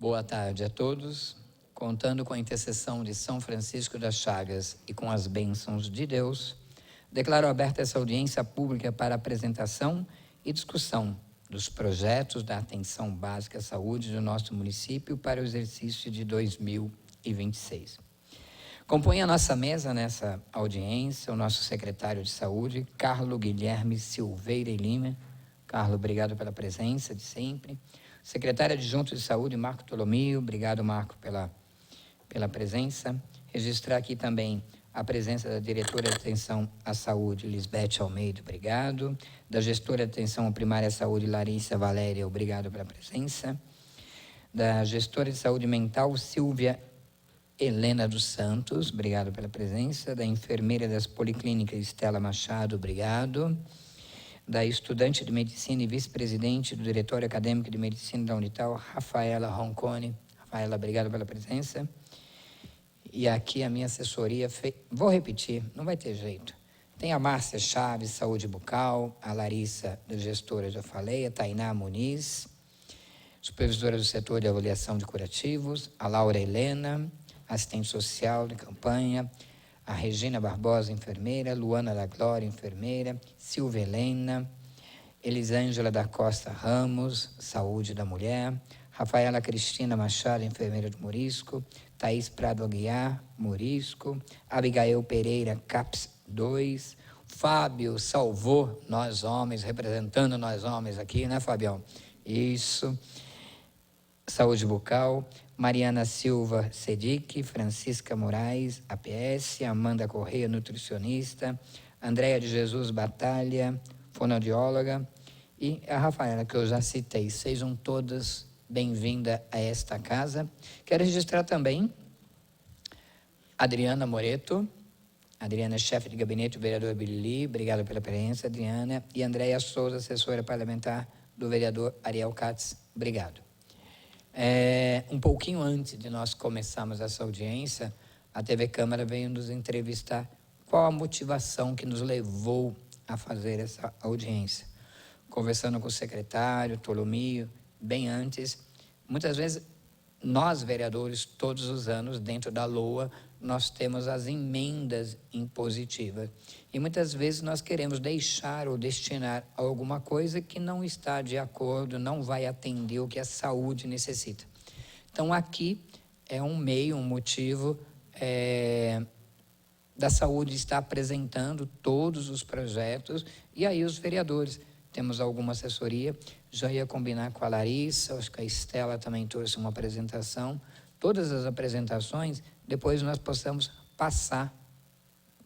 Boa tarde a todos. Contando com a intercessão de São Francisco das Chagas e com as bênçãos de Deus, declaro aberta essa audiência pública para apresentação e discussão dos projetos da atenção básica à saúde do nosso município para o exercício de 2026. Compõe a nossa mesa nessa audiência o nosso secretário de Saúde, Carlos Guilherme Silveira e Lima. Carlos, obrigado pela presença de sempre. Secretário adjunto de Saúde, Marco Tolomeo, obrigado, Marco, pela presença. Registrar aqui também a presença da diretora de atenção à saúde, Lisbeth Almeida, obrigado. Da gestora de atenção primária à saúde, Larissa Valéria, obrigado pela presença. Da gestora de saúde mental, Silvia Helena dos Santos, obrigado pela presença. Da enfermeira das policlínicas, Estela Machado, obrigado. Da estudante de medicina e vice-presidente do Diretório Acadêmico de Medicina da Unital, Rafaela Roncone. Rafaela, obrigado pela presença. E aqui a minha assessoria, vou repetir, não vai ter jeito. Tem a Márcia Chaves, Saúde Bucal, a Larissa, da gestora, já falei, a Tainá Muniz, supervisora do setor de avaliação de curativos, a Laura Helena, assistente social de campanha, a Regina Barbosa, enfermeira, Luana da Glória, enfermeira, Silvia Helena, Elisângela da Costa Ramos, saúde da mulher, Rafaela Cristina Machado, enfermeira do Morisco, Thaís Prado Aguiar, Morisco, Abigail Pereira, CAPS 2, Fábio salvou nós homens, representando nós homens aqui, né, Fabião? Isso. Saúde bucal, Mariana Silva Sedic, Francisca Moraes, APS, Amanda Correia, nutricionista, Andréia de Jesus Batalha, fonoaudióloga, e a Rafaela, que eu já citei. Sejam todas bem-vindas a esta casa. Quero registrar também Adriana Moreto. Adriana é chefe de gabinete do vereador Bilili, obrigado pela presença, Adriana. E Andréia Souza, assessora parlamentar do vereador Ariel Katz, obrigado. Um pouquinho antes de nós começarmos essa audiência, a TV Câmara veio nos entrevistar qual a motivação que nos levou a fazer essa audiência. Conversando com o secretário Tolomeo, bem antes, muitas vezes nós, vereadores, todos os anos, dentro da LOA, nós temos as emendas impositivas. E muitas vezes nós queremos deixar ou destinar a alguma coisa que não está de acordo, não vai atender o que a saúde necessita. Então, aqui é um meio, um motivo da saúde estar apresentando todos os projetos, e aí os vereadores. Temos alguma assessoria, já ia combinar com a Larissa, acho que a Estela também trouxe uma apresentação. Todas as apresentações, depois nós possamos passar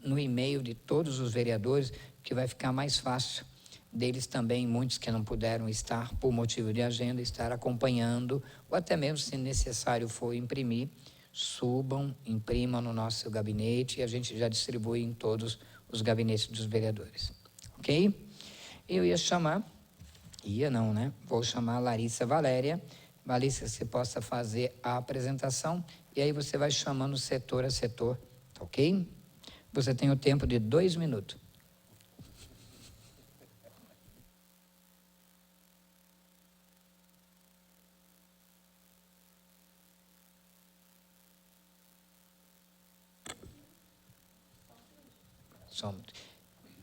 no e-mail de todos os vereadores, que vai ficar mais fácil deles também, muitos que não puderam estar por motivo de agenda, estar acompanhando, ou até mesmo, se necessário for imprimir, subam, imprimam no nosso gabinete e a gente já distribui em todos os gabinetes dos vereadores. Ok? Eu ia chamar, vou chamar a Larissa Valéria. Larissa, você possa fazer a apresentação e aí você vai chamando setor a setor, tá ok? Você tem o tempo de 2 minutos.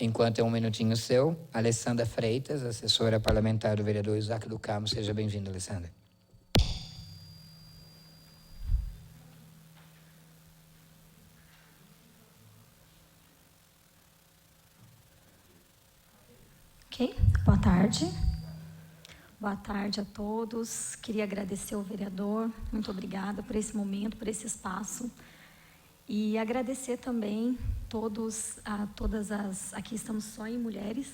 Enquanto é 1 minutinho seu, Alessandra Freitas, assessora parlamentar do vereador Isaac do Carmo. Seja bem-vinda, Alessandra. Ok, boa tarde. Boa tarde a todos. Queria agradecer ao vereador, muito obrigada por esse momento, por esse espaço. E agradecer também todas as, aqui estamos só em mulheres,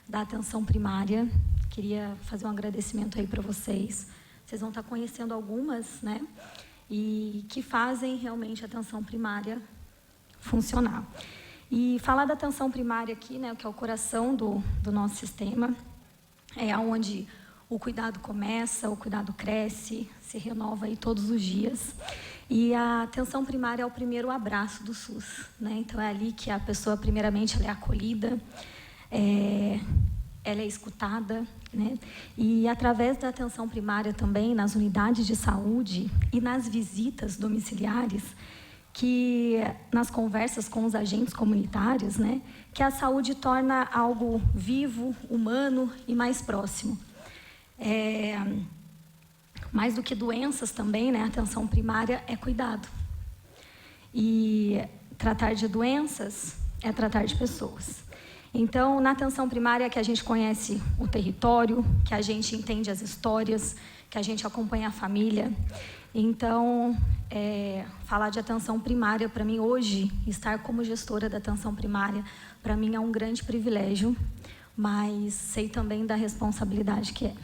da atenção primária. Queria fazer um agradecimento aí para vocês. Vocês vão estar conhecendo algumas, né? e que fazem realmente a atenção primária funcionar. E falar da atenção primária aqui, né, que é o coração do nosso sistema, é onde o cuidado começa, o cuidado cresce, se renova aí todos os dias. E a atenção primária é o primeiro abraço do SUS, né? Então é ali que a pessoa, primeiramente, ela é acolhida, ela é escutada, né? E através da atenção primária também, nas unidades de saúde e nas visitas domiciliares, que nas conversas com os agentes comunitários, né, que a saúde torna algo vivo, humano e mais próximo. Mais do que doenças também, né, a atenção primária é cuidado. E tratar de doenças é tratar de pessoas. Então, na atenção primária é que a gente conhece o território, que a gente entende as histórias, que a gente acompanha a família. Então, falar de atenção primária, para mim, hoje, estar como gestora da atenção primária, para mim é um grande privilégio, mas sei também da responsabilidade que é.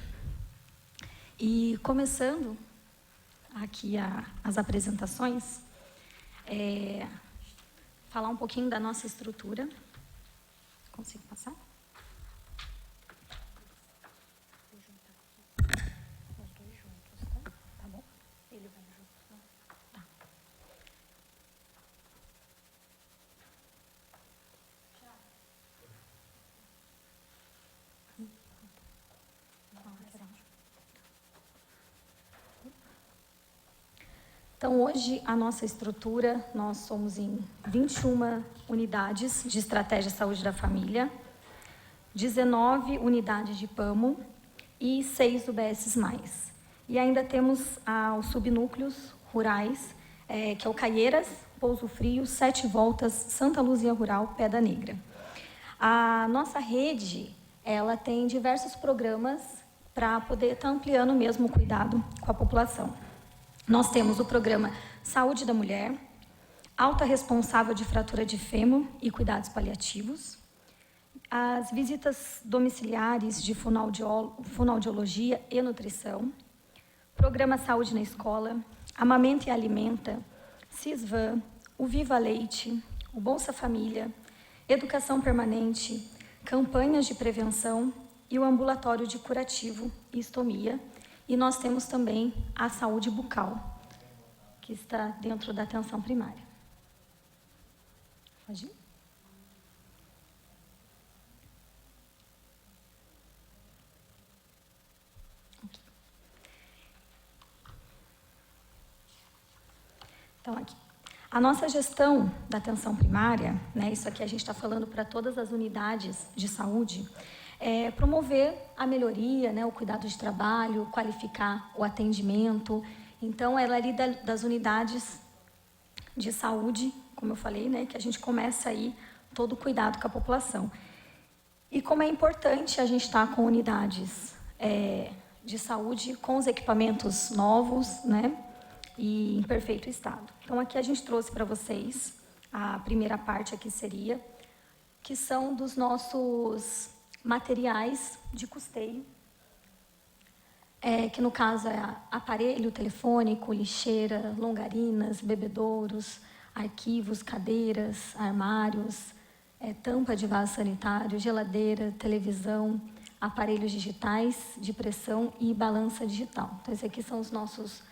E começando aqui as apresentações, falar um pouquinho da nossa estrutura. Consigo passar? Então, hoje, a nossa estrutura, nós somos em 21 unidades de estratégia de saúde da família, 19 unidades de PAMO e 6 UBSs+. E ainda temos os subnúcleos rurais, que é o Caieiras, Pouso Frio, Sete Voltas, Santa Luzia Rural, Pedra Negra. A nossa rede, ela tem diversos programas para poder estar ampliando mesmo o cuidado com a população. Nós temos o programa Saúde da Mulher, Alta Responsável de Fratura de Fêmur e Cuidados Paliativos, as visitas domiciliares de fonoaudiologia e nutrição, Programa Saúde na Escola, Amamenta e Alimenta, Cisvan, o Viva Leite, o Bolsa Família, Educação Permanente, campanhas de prevenção e o ambulatório de curativo e estomia. E nós temos também a saúde bucal, que está dentro da atenção primária. Pode ir? Aqui. Então, aqui. A nossa gestão da atenção primária, né, isso aqui a gente está falando para todas as unidades de saúde, promover a melhoria, né, o cuidado de trabalho, qualificar o atendimento. Então, ela ali das unidades de saúde, como eu falei, né, que a gente começa aí todo o cuidado com a população. E como é importante a gente estar com unidades de saúde com os equipamentos novos, né, e em perfeito estado. Então, aqui a gente trouxe para vocês, a primeira parte aqui seria, que são dos nossos materiais de custeio, que no caso é aparelho telefônico, lixeira, longarinas, bebedouros, arquivos, cadeiras, armários, tampa de vaso sanitário, geladeira, televisão, aparelhos digitais de pressão e balança digital. Então, esses aqui são os nossos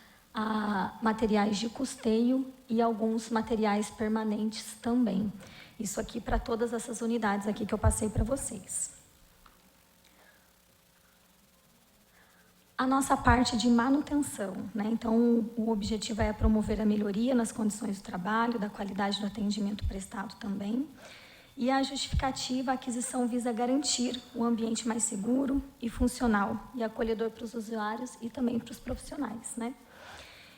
materiais de custeio e alguns materiais permanentes também. Isso aqui para todas essas unidades aqui que eu passei para vocês. A nossa parte de manutenção, né? Então, o objetivo é promover a melhoria nas condições do trabalho, da qualidade do atendimento prestado também. E a justificativa, a aquisição visa garantir um ambiente mais seguro e funcional e acolhedor para os usuários e também para os profissionais, né?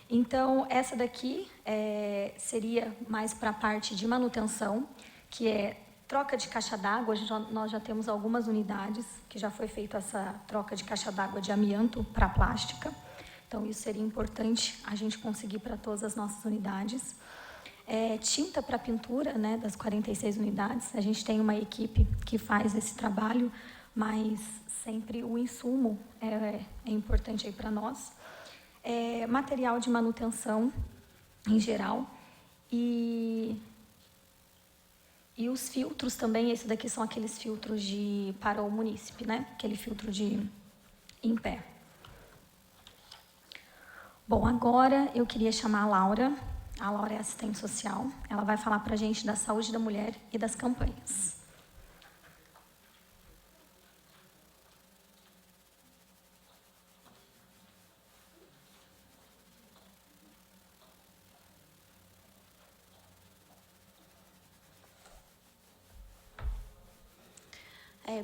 Então, essa daqui seria mais para a parte de manutenção, que é troca de caixa d'água. Hoje nós já temos algumas unidades que já foi feita essa troca de caixa d'água de amianto para plástica. Então, isso seria importante a gente conseguir para todas as nossas unidades. Tinta para pintura, né, das 46 unidades. A gente tem uma equipe que faz esse trabalho, mas sempre o insumo é importante aí para nós. material de manutenção em geral e os filtros também. Esse daqui são aqueles filtros para o munícipe, né? Aquele filtro em pé. Bom, agora eu queria chamar a Laura. A Laura é assistente social. Ela vai falar para a gente da saúde da mulher e das campanhas.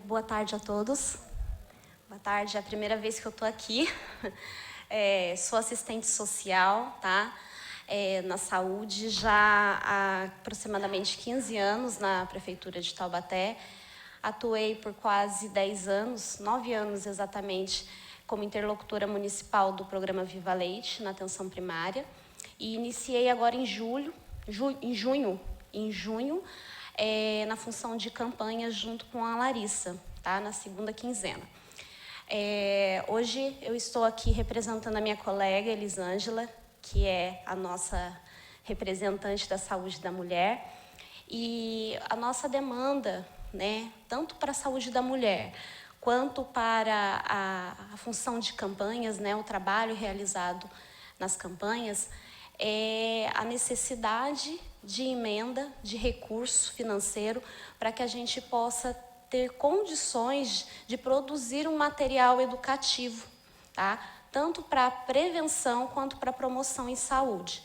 Boa tarde a todos. Boa tarde, é a primeira vez que eu estou aqui. Sou assistente social, tá? Na saúde, já há aproximadamente 15 anos na Prefeitura de Taubaté. Atuei por quase 10 anos, 9 anos exatamente, como interlocutora municipal do programa Viva Leite, na atenção primária. E iniciei agora em junho, na função de campanha junto com a Larissa, tá? Na segunda quinzena. Hoje eu estou aqui representando a minha colega Elisângela, que é a nossa representante da saúde da mulher. E a nossa demanda, né, tanto para a saúde da mulher, quanto para a função de campanhas, né, o trabalho realizado nas campanhas, é a necessidade de emenda, de recurso financeiro, para que a gente possa ter condições de produzir um material educativo, tá? Tanto para prevenção quanto para promoção em saúde.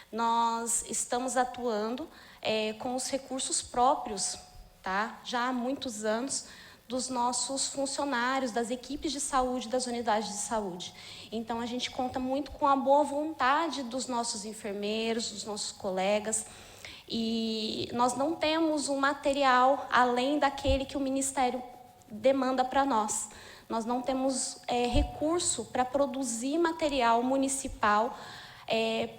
Nós estamos atuando com os recursos próprios, tá? Já há muitos anos, dos nossos funcionários, das equipes de saúde, das unidades de saúde. Então, a gente conta muito com a boa vontade dos nossos enfermeiros, dos nossos colegas, e nós não temos um material além daquele que o Ministério demanda para nós. Nós não temos recurso para produzir material municipal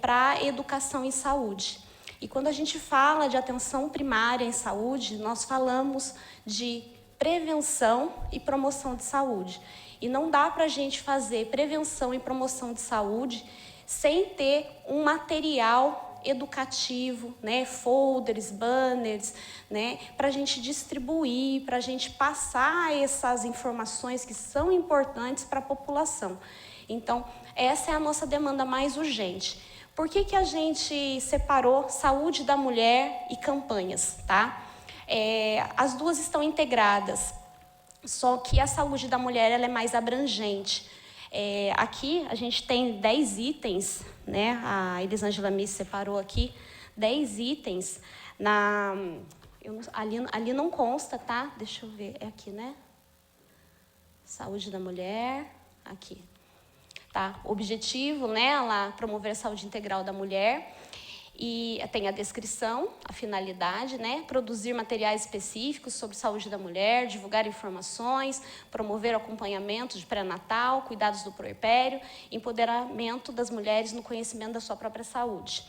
para educação em saúde. E quando a gente fala de atenção primária em saúde, nós falamos de prevenção e promoção de saúde. E não dá para a gente fazer prevenção e promoção de saúde sem ter um material educativo, né, folders, banners, né, para a gente distribuir, para a gente passar essas informações que são importantes para a população. Então, essa é a nossa demanda mais urgente. Por que a gente separou saúde da mulher e campanhas, tá? As duas estão integradas, só que a saúde da mulher ela é mais abrangente. Aqui a gente tem 10 itens, né? A Elisângela me separou aqui 10 itens. Ali não consta, tá? Deixa eu ver, é aqui, né? Saúde da mulher, aqui. Tá? O objetivo, né? Ela promover a saúde integral da mulher. E tem a descrição, a finalidade, né? Produzir materiais específicos sobre saúde da mulher, divulgar informações, promover o acompanhamento de pré-natal, cuidados do puerpério, empoderamento das mulheres no conhecimento da sua própria saúde.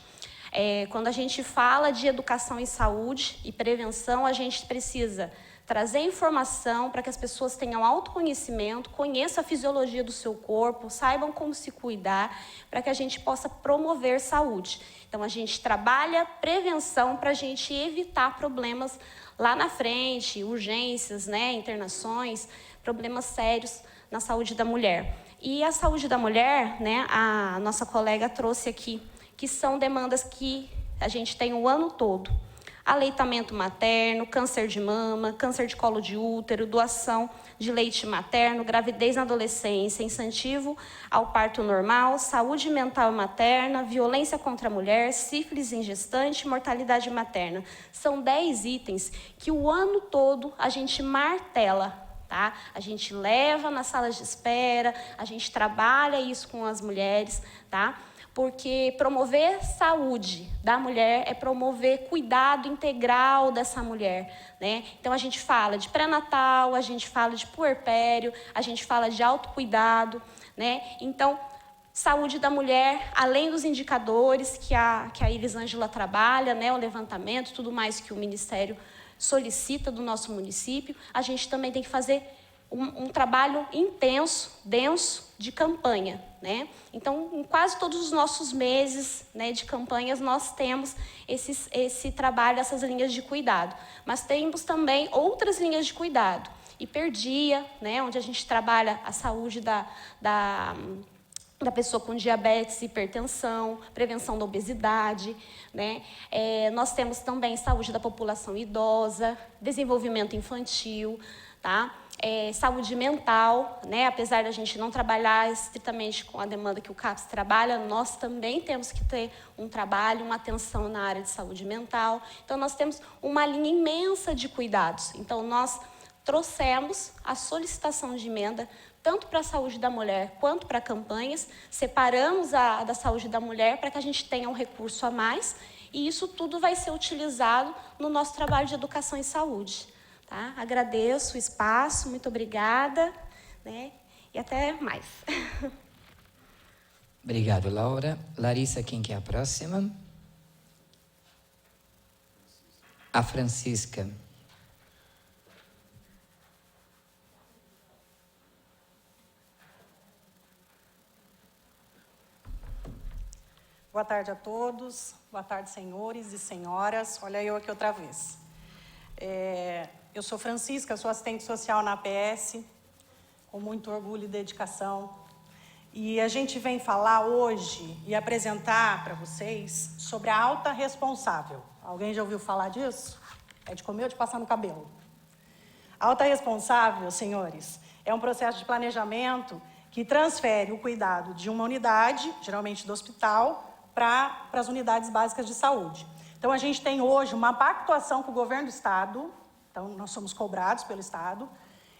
Quando a gente fala de educação em saúde e prevenção, a gente precisa trazer informação para que as pessoas tenham autoconhecimento, conheçam a fisiologia do seu corpo, saibam como se cuidar, para que a gente possa promover saúde. Então, a gente trabalha prevenção para a gente evitar problemas lá na frente, urgências, né, internações, problemas sérios na saúde da mulher. E a saúde da mulher, né, a nossa colega trouxe aqui, que são demandas que a gente tem o ano todo. Aleitamento materno, câncer de mama, câncer de colo de útero, doação de leite materno, gravidez na adolescência, incentivo ao parto normal, saúde mental materna, violência contra a mulher, sífilis em gestante, mortalidade materna. São 10 itens que o ano todo a gente martela, tá? A gente leva nas salas de espera, a gente trabalha isso com as mulheres, tá? Porque promover saúde da mulher é promover cuidado integral dessa mulher, né? Então, a gente fala de pré-natal, a gente fala de puerpério, a gente fala de autocuidado, né? Então, saúde da mulher, além dos indicadores que a Elisângela trabalha, né? O levantamento, tudo mais que o Ministério solicita do nosso município, a gente também tem que fazer um trabalho intenso, denso de campanha, né? Então, em quase todos os nossos meses, né, de campanhas, nós temos esse trabalho, essas linhas de cuidado. Mas temos também outras linhas de cuidado. Hiperdia, né, onde a gente trabalha a saúde da pessoa com diabetes, hipertensão, prevenção da obesidade, né? Nós temos também saúde da população idosa, desenvolvimento infantil, tá? Saúde mental, né? Apesar da gente não trabalhar estritamente com a demanda que o CAPS trabalha, nós também temos que ter um trabalho, uma atenção na área de saúde mental. Então, nós temos uma linha imensa de cuidados. Então, nós trouxemos a solicitação de emenda tanto para a saúde da mulher quanto para campanhas, separamos a da saúde da mulher para que a gente tenha um recurso a mais, e isso tudo vai ser utilizado no nosso trabalho de educação e saúde. Tá? Agradeço o espaço, muito obrigada, né? E até mais. Obrigado, Laura. Larissa, quem que é a próxima? A Francisca. Boa tarde a todos, boa tarde, senhores e senhoras. Olha eu aqui outra vez. Eu sou Francisca, sou assistente social na APS, com muito orgulho e dedicação. E a gente vem falar hoje e apresentar para vocês sobre a alta responsável. Alguém já ouviu falar disso? É de comer ou de passar no cabelo? Alta responsável, senhores, é um processo de planejamento que transfere o cuidado de uma unidade, geralmente do hospital, para as unidades básicas de saúde. Então, a gente tem hoje uma pactuação com o governo do Estado, então nós somos cobrados pelo Estado,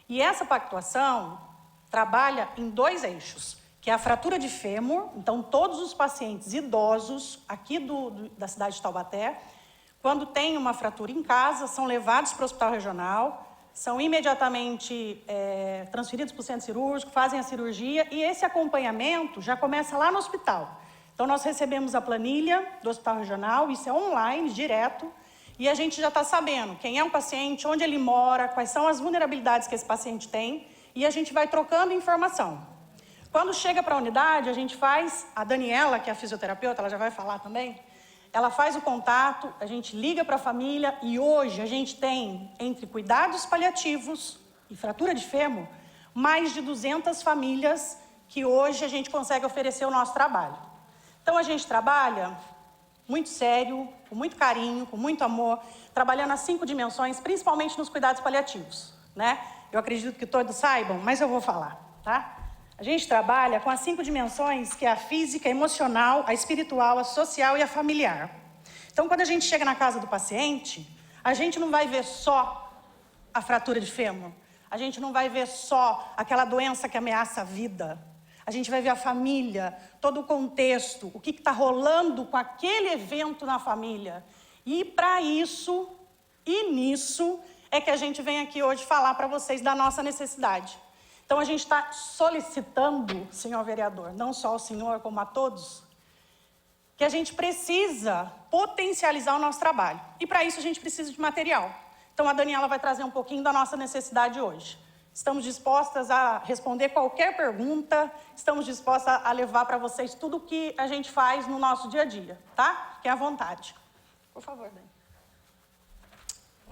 e essa pactuação trabalha em 2 eixos, que é a fratura de fêmur. Então, todos os pacientes idosos aqui da cidade de Taubaté, quando tem uma fratura em casa, são levados para o hospital regional, são imediatamente transferidos para o centro cirúrgico, fazem a cirurgia, e esse acompanhamento já começa lá no hospital. Então, nós recebemos a planilha do hospital regional, isso é online, direto, e a gente já está sabendo quem é o paciente, onde ele mora, quais são as vulnerabilidades que esse paciente tem, e a gente vai trocando informação. Quando chega para a unidade, a gente faz, a Daniela, que é a fisioterapeuta, ela já vai falar também, ela faz o contato, a gente liga para a família, e hoje a gente tem, entre cuidados paliativos e fratura de fêmur, mais de 200 famílias que hoje a gente consegue oferecer o nosso trabalho. Então, a gente trabalha muito sério, com muito carinho, com muito amor, trabalhando as 5 dimensões, principalmente nos cuidados paliativos, né? Eu acredito que todos saibam, mas eu vou falar, tá? A gente trabalha com as 5 dimensões, que é a física, a emocional, a espiritual, a social e a familiar. Então, quando a gente chega na casa do paciente, a gente não vai ver só a fratura de fêmur, a gente não vai ver só aquela doença que ameaça a vida. A gente vai ver a família, todo o contexto, o que está rolando com aquele evento na família. E para isso, e nisso, é que a gente vem aqui hoje falar para vocês da nossa necessidade. Então, a gente está solicitando, senhor vereador, não só ao senhor, como a todos, que a gente precisa potencializar o nosso trabalho. E para isso a gente precisa de material. Então, a Daniela vai trazer um pouquinho da nossa necessidade hoje. Estamos dispostas a responder qualquer pergunta, estamos dispostas a levar para vocês tudo o que a gente faz no nosso dia a dia, tá? Fiquem à vontade. Por favor, Dani.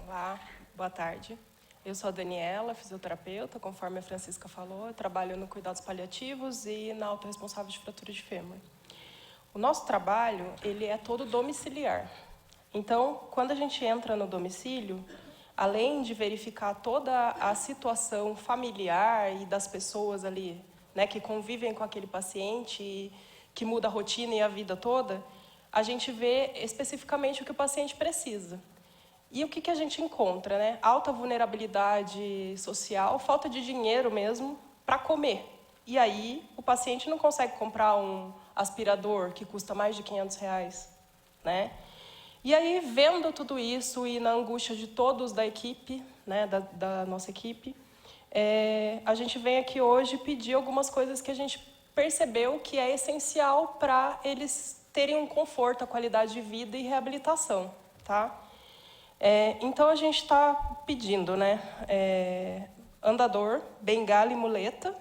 Olá, boa tarde. Eu sou a Daniela, fisioterapeuta, conforme a Francisca falou, eu trabalho no cuidados paliativos e na autorresponsável de fratura de fêmur. O nosso trabalho, ele é todo domiciliar. Então, quando a gente entra no domicílio, além de verificar toda a situação familiar e das pessoas ali, né, que convivem com aquele paciente e que muda a rotina e a vida toda, a gente vê especificamente o que o paciente precisa. E o que a gente encontra, né? Alta vulnerabilidade social, falta de dinheiro mesmo para comer. E aí o paciente não consegue comprar um aspirador que custa mais de R$500, né? E aí, vendo tudo isso e na angústia de todos da equipe, né, da nossa equipe, a gente vem aqui hoje pedir algumas coisas que a gente percebeu que é essencial para eles terem um conforto, a qualidade de vida e reabilitação, tá? Então, a gente está pedindo, né, andador, bengala e muleta.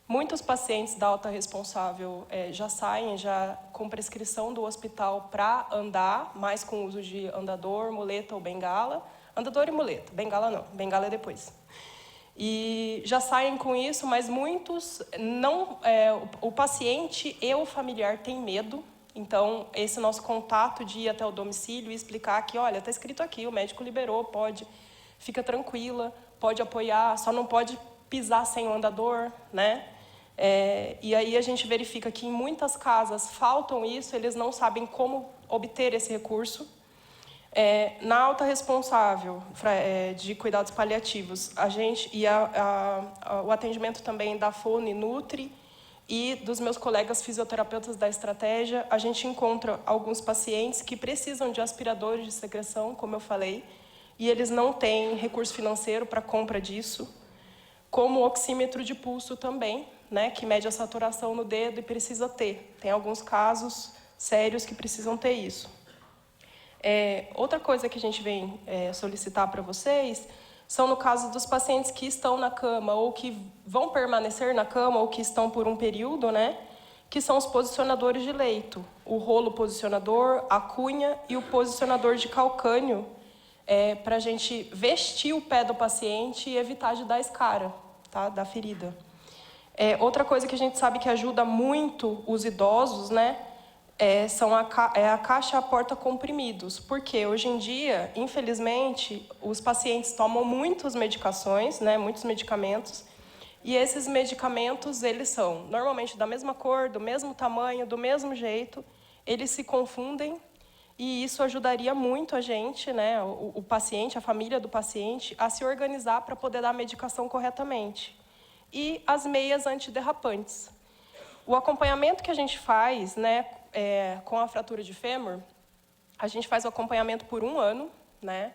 Muitos pacientes da alta responsável já saem já com prescrição do hospital para andar, mais com uso de andador, muleta ou bengala. Andador e muleta, bengala não, bengala é depois. E já saem com isso, mas muitos não... o paciente e o familiar têm medo. Então, esse nosso contato de ir até o domicílio e explicar que, olha, está escrito aqui, o médico liberou, pode, fica tranquila, pode apoiar, só não pode pisar sem o andador, né? E aí a gente verifica que em muitas casas faltam isso, eles não sabem como obter esse recurso. Na alta responsável de cuidados paliativos, a gente o atendimento também da Fone Nutri e dos meus colegas fisioterapeutas da estratégia, a gente encontra alguns pacientes que precisam de aspiradores de secreção, como eu falei, e eles não têm recurso financeiro para compra disso, como o oxímetro de pulso também, né, que mede a saturação no dedo e precisa ter. Tem alguns casos sérios que precisam ter isso. Outra coisa que a gente vem solicitar para vocês são no caso dos pacientes que estão na cama ou que vão permanecer na cama ou que estão por um período, né, que são os posicionadores de leito. O rolo posicionador, a cunha e o posicionador de calcânio, para a gente vestir o pé do paciente e evitar de dar escara, tá, da ferida. Outra coisa que a gente sabe que ajuda muito os idosos, né, a caixa a porta comprimidos, porque hoje em dia, infelizmente, os pacientes tomam muitas medicações, né, muitos medicamentos, e esses medicamentos, eles são normalmente da mesma cor, do mesmo tamanho, do mesmo jeito, eles se confundem, e isso ajudaria muito a gente, né, o paciente, a família do paciente, a se organizar para poder dar a medicação corretamente. E as meias antiderrapantes. O acompanhamento que a gente faz, né, com a fratura de fêmur, a gente faz o acompanhamento por 1 ano, né?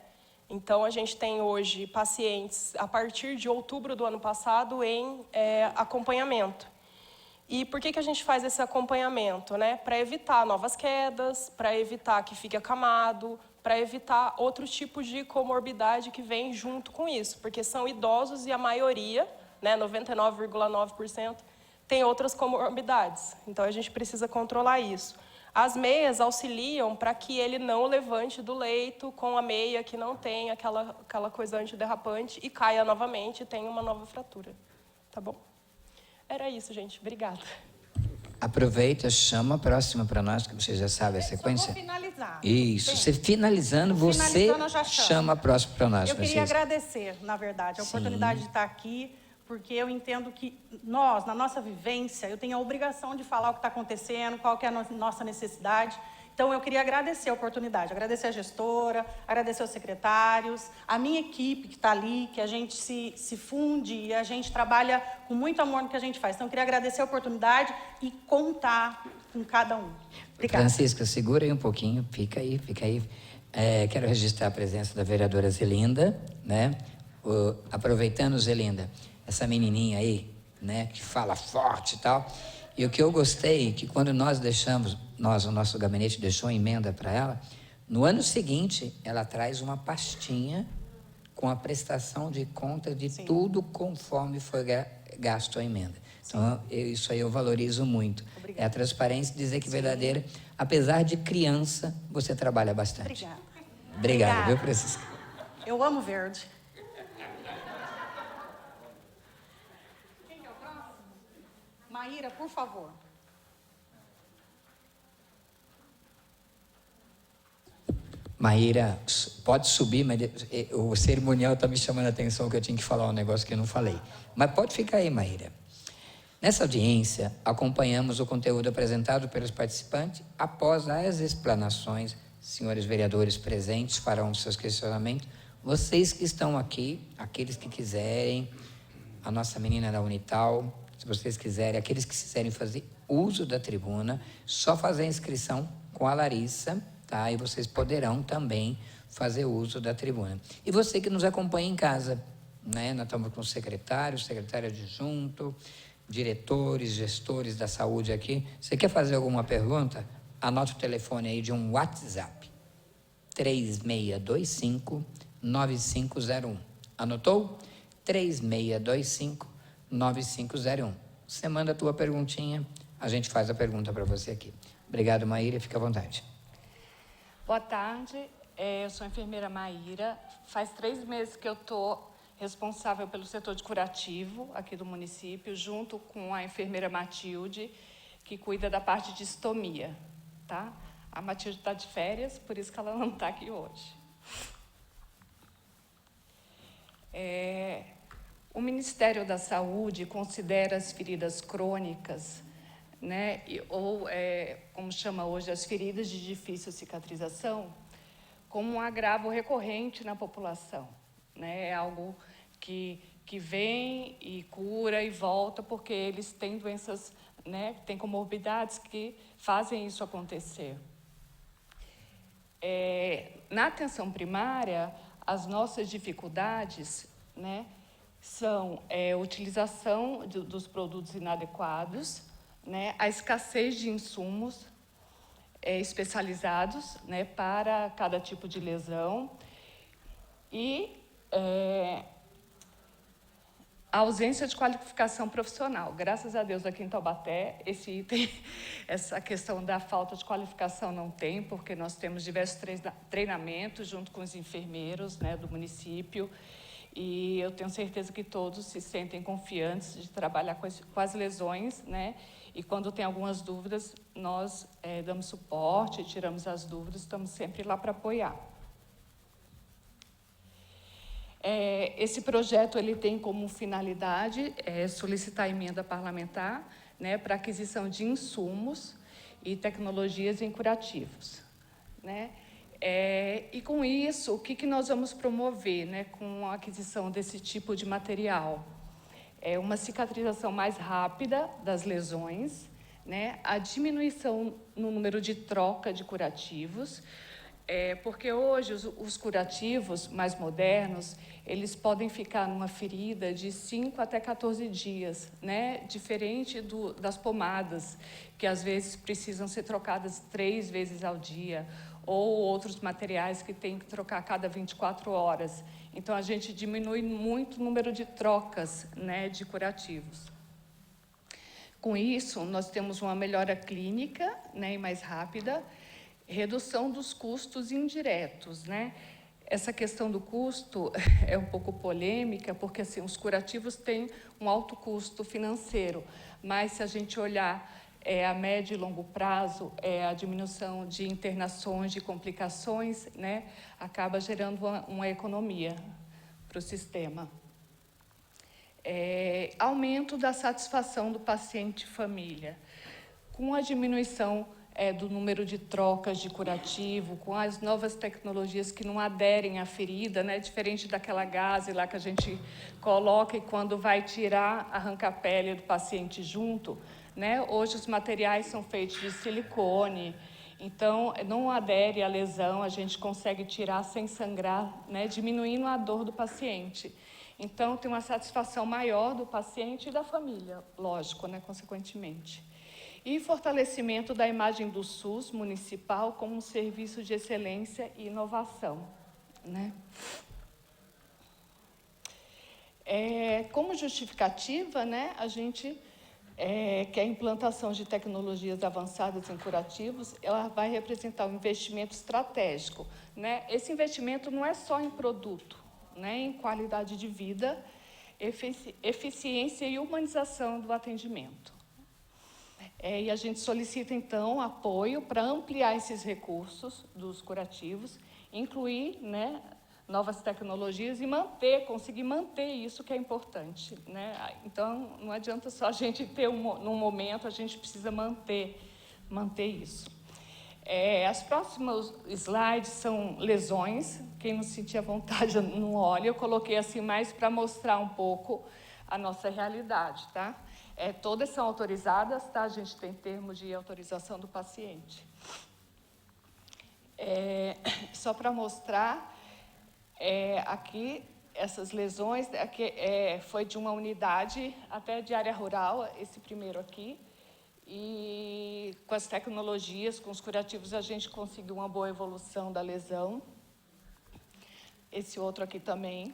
Então, a gente tem hoje pacientes, a partir de outubro do ano passado, em acompanhamento. E por que a gente faz esse acompanhamento, né? Para evitar novas quedas, para evitar que fique acamado, para evitar outros tipos de comorbidade que vem junto com isso, porque são idosos e a maioria, né, 99,9%, tem outras comorbidades. Então, a gente precisa controlar isso. As meias auxiliam para que ele não levante do leito com a meia que não tem aquela coisa antiderrapante e caia novamente e tenha uma nova fratura. Tá bom? Era isso, gente. Obrigada. Aproveita, chama a próxima para nós, que você já sabe a sequência. Só vou finalizar. Isso, você finalizando, você eu já chama a próxima para nós. Eu queria agradecer, na verdade, a oportunidade de estar aqui, porque eu entendo que nós, na nossa vivência, eu tenho a obrigação de falar o que está acontecendo, qual que é a nossa necessidade. Então, eu queria agradecer a oportunidade, agradecer a gestora, agradecer os secretários, a minha equipe que está ali, que a gente se funde e a gente trabalha com muito amor no que a gente faz. Então, eu queria agradecer a oportunidade e contar com cada um. Obrigada. Francisca, segura aí um pouquinho, fica aí, fica aí. Quero registrar a presença da vereadora Zelinda, né? Aproveitando, Zelinda, essa menininha aí, né, que fala forte e tal. E o que eu gostei, que quando nós deixamos, o nosso gabinete deixou emenda para ela, no ano seguinte, ela traz uma pastinha com a prestação de conta de tudo conforme foi gasto a emenda. Então, isso aí eu valorizo muito. Obrigada. É a transparência dizer que verdadeira, apesar de criança, você trabalha bastante. Obrigado, viu, Francisca? Eu amo verde. Maíra, por favor. Maíra, pode subir, mas o cerimonial está me chamando a atenção que eu tinha que falar um negócio que eu não falei. Mas pode ficar aí, Maíra. Nessa audiência, acompanhamos o conteúdo apresentado pelos participantes. Após as explanações, senhores vereadores presentes farão seus questionamentos. Vocês que estão aqui, aqueles que quiserem, a nossa menina da Unital, se vocês quiserem, aqueles que quiserem fazer uso da tribuna, só fazer a inscrição com a Larissa, tá? E vocês poderão também fazer uso da tribuna. E você que nos acompanha em casa, né? Nós estamos com secretário adjunto, diretores, gestores da saúde aqui. Você quer fazer alguma pergunta? Anote o telefone aí de um WhatsApp. 3625-9501. Anotou? 3625-9501. Você manda a tua perguntinha, a gente faz a pergunta para você aqui. Obrigado, Maíra, fica à vontade. Boa tarde, eu sou a enfermeira Maíra. Faz 3 meses que eu estou responsável pelo setor de curativo aqui do município, junto com a enfermeira Matilde, que cuida da parte de estomia, tá? A Matilde está de férias, por isso que ela não está aqui hoje. O Ministério da Saúde considera as feridas crônicas, né, ou, como chama hoje, as feridas de difícil cicatrização, como um agravo recorrente na população, né? É algo que vem e cura e volta, porque eles têm doenças, né, têm comorbidades que fazem isso acontecer. Na atenção primária, as nossas dificuldades, né, são a utilização dos produtos inadequados, né, a escassez de insumos especializados, né, para cada tipo de lesão e a ausência de qualificação profissional. Graças a Deus, aqui em Taubaté, esse item, essa questão da falta de qualificação não tem, porque nós temos diversos treinamentos junto com os enfermeiros, né, do município, e eu tenho certeza que todos se sentem confiantes de trabalhar com as lesões, né, e quando tem algumas dúvidas, nós damos suporte, tiramos as dúvidas, estamos sempre lá para apoiar. Esse projeto ele tem como finalidade solicitar emenda parlamentar, né, para aquisição de insumos e tecnologias em curativos, né? E com isso, o que nós vamos promover, né, com a aquisição desse tipo de material? Uma cicatrização mais rápida das lesões, né, a diminuição no número de troca de curativos, porque hoje os curativos mais modernos, eles podem ficar numa ferida de 5 até 14 dias, né? Diferente das pomadas, que às vezes precisam ser trocadas 3 vezes ao dia, ou outros materiais que tem que trocar a cada 24 horas. Então, a gente diminui muito o número de trocas, né, de curativos. Com isso, nós temos uma melhora clínica, né, e mais rápida, redução dos custos indiretos, né? Essa questão do custo é um pouco polêmica, porque assim, os curativos têm um alto custo financeiro, mas se a gente olhar a médio e longo prazo, a diminuição de internações, de complicações, né, acaba gerando uma economia para o sistema. Aumento da satisfação do paciente e família. Com a diminuição do número de trocas de curativo, com as novas tecnologias que não aderem à ferida, né? Diferente daquela gaze lá que a gente coloca e quando vai tirar, arranca a pele do paciente junto, né? Hoje os materiais são feitos de silicone, então não adere à lesão, a gente consegue tirar sem sangrar, né? Diminuindo a dor do paciente. Então tem uma satisfação maior do paciente e da família, lógico, né? Consequentemente. E fortalecimento da imagem do SUS municipal como um serviço de excelência e inovação, né? Como justificativa, né, a gente que a implantação de tecnologias avançadas em curativos, ela vai representar um investimento estratégico, né? Esse investimento não é só em produto, né, em qualidade de vida, eficiência e humanização do atendimento. E a gente solicita, então, apoio para ampliar esses recursos dos curativos, incluir, né, novas tecnologias e conseguir manter isso que é importante, né? Então, não adianta só a gente ter num momento, a gente precisa manter isso. As próximas slides são lesões, quem não sentir a vontade não olha, eu coloquei assim mais para mostrar um pouco a nossa realidade, tá? Todas são autorizadas, tá? A gente tem termo de autorização do paciente. Só para mostrar, aqui, essas lesões, aqui, foi de uma unidade até de área rural, esse primeiro aqui, e com as tecnologias, com os curativos, a gente conseguiu uma boa evolução da lesão. Esse outro aqui também.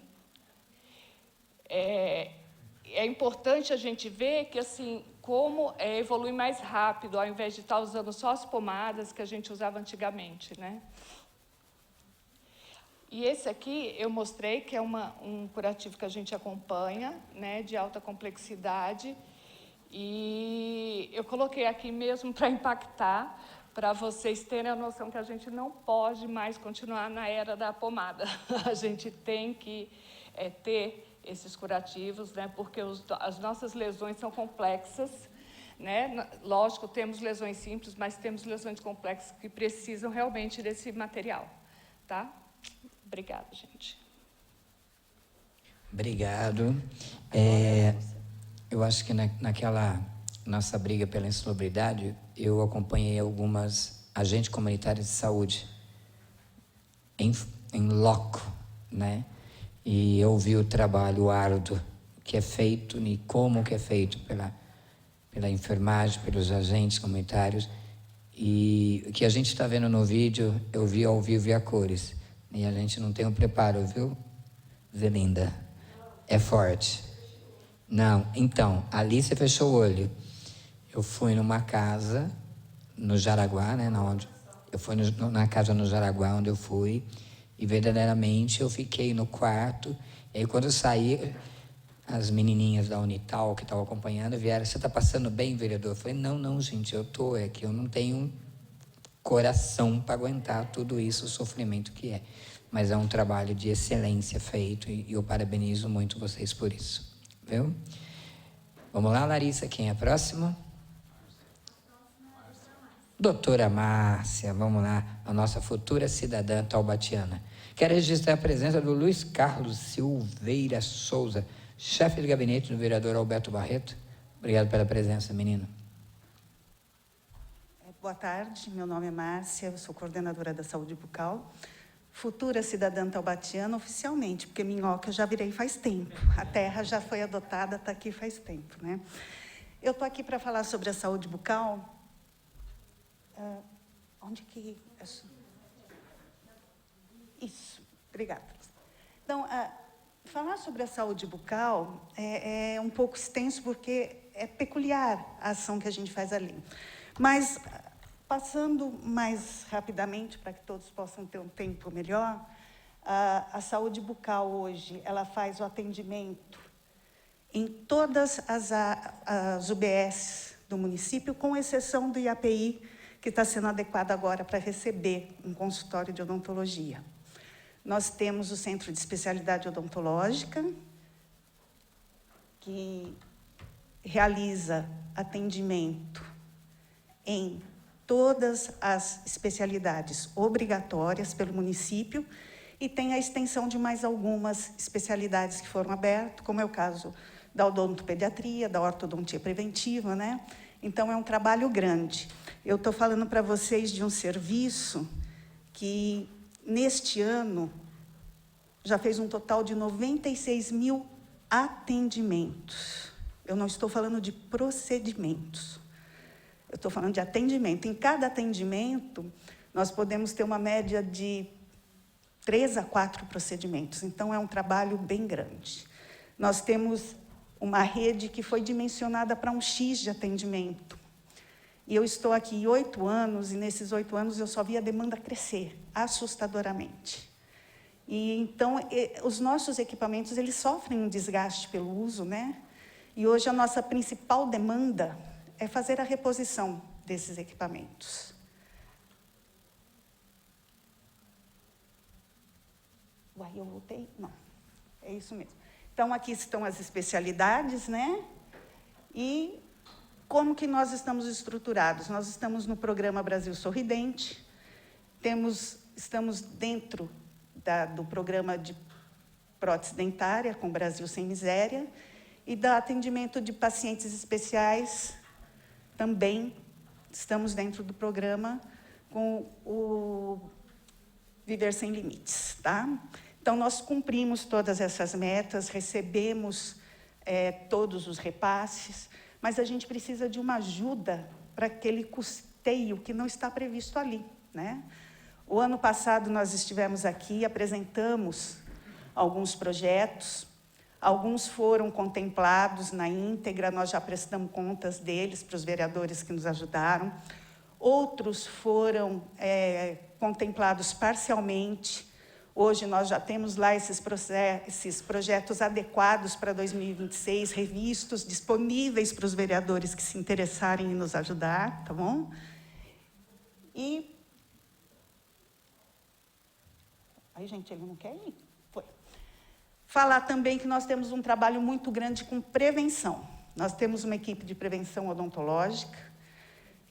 é importante a gente ver que, assim, como evolui mais rápido, ao invés de estar usando só as pomadas que a gente usava antigamente, né? E esse aqui eu mostrei que é um curativo que a gente acompanha, né, de alta complexidade, e eu coloquei aqui mesmo para impactar, para vocês terem a noção que a gente não pode mais continuar na era da pomada. A gente tem que ter esses curativos, né, porque as nossas lesões são complexas, né? Lógico, temos lesões simples, mas temos lesões complexas que precisam realmente desse material, tá? Obrigada, gente. Obrigado. Eu acho que naquela nossa briga pela insalubridade, eu acompanhei algumas agentes comunitários de saúde em loco, né? E eu vi o trabalho árduo que é feito e como que é feito pela enfermagem, pelos agentes comunitários. E o que a gente está vendo no vídeo, eu vi ao vivo e a cores. E a gente não tem o preparo, viu, Zelinda? É forte. Não, então, ali você fechou o olho. Eu fui numa casa, no Jaraguá, né? Eu fui na casa no Jaraguá, onde eu fui, e verdadeiramente eu fiquei no quarto. E aí, quando eu saí, as menininhas da Unital que estavam acompanhando vieram: você está passando bem, vereador? Eu falei: não, gente, eu estou, é que eu não tenho coração para aguentar tudo isso, o sofrimento que é. Mas é um trabalho de excelência feito e eu parabenizo muito vocês por isso. Viu? Vamos lá, Larissa, quem é a próxima? Doutora Márcia, vamos lá, a nossa futura cidadã taubatiana. Quero registrar a presença do Luiz Carlos Silveira Souza, chefe de gabinete do vereador Alberto Barreto. Obrigado pela presença, menino. Boa tarde, meu nome é Márcia, eu sou coordenadora da saúde bucal, futura cidadã taubatiana oficialmente, porque Minhoca eu já virei faz tempo, a terra já foi adotada, está aqui faz tempo, né? Eu estou aqui para falar sobre a saúde bucal. Onde que... Isso, obrigada. Então, falar sobre a saúde bucal é um pouco extenso, porque é peculiar a ação que a gente faz ali. Mas, passando mais rapidamente, para que todos possam ter um tempo melhor, a saúde bucal hoje, ela faz o atendimento em todas as UBS do município, com exceção do IAPI, que está sendo adequado agora para receber um consultório de odontologia. Nós temos o Centro de Especialidade Odontológica, que realiza atendimento em todas as especialidades obrigatórias pelo município e tem a extensão de mais algumas especialidades que foram abertas, como é o caso da odontopediatria, da ortodontia preventiva, né? Então, é um trabalho grande. Eu estou falando para vocês de um serviço que, neste ano, já fez um total de 96 mil atendimentos. Eu não estou falando de procedimentos. Eu estou falando de atendimento. Em cada atendimento, nós podemos ter uma média de 3 a 4 procedimentos. Então, é um trabalho bem grande. Nós temos uma rede que foi dimensionada para um X de atendimento. E eu estou aqui 8 anos, e nesses 8 anos eu só vi a demanda crescer, assustadoramente. E, então, os nossos equipamentos, eles sofrem um desgaste pelo uso, né? E hoje a nossa principal demanda é fazer a reposição desses equipamentos. Uai, eu voltei? Não, é isso mesmo. Então, aqui estão as especialidades, né? E como que nós estamos estruturados? Nós estamos no programa Brasil Sorridente, estamos dentro do programa de prótese dentária com Brasil Sem Miséria e do atendimento de pacientes especiais, também estamos dentro do programa com o Viver Sem Limites, tá? Então, nós cumprimos todas essas metas, recebemos todos os repasses, mas a gente precisa de uma ajuda para aquele custeio que não está previsto ali, né? O ano passado, nós estivemos aqui, apresentamos alguns projetos, Alguns foram contemplados na íntegra, nós já prestamos contas deles para os vereadores que nos ajudaram. Outros foram contemplados parcialmente. Hoje nós já temos lá esses projetos adequados para 2026, revistos, disponíveis para os vereadores que se interessarem em nos ajudar, tá bom? E... Aí, gente, ele não quer ir? Foi. Falar também que nós temos um trabalho muito grande com prevenção. Nós temos uma equipe de prevenção odontológica,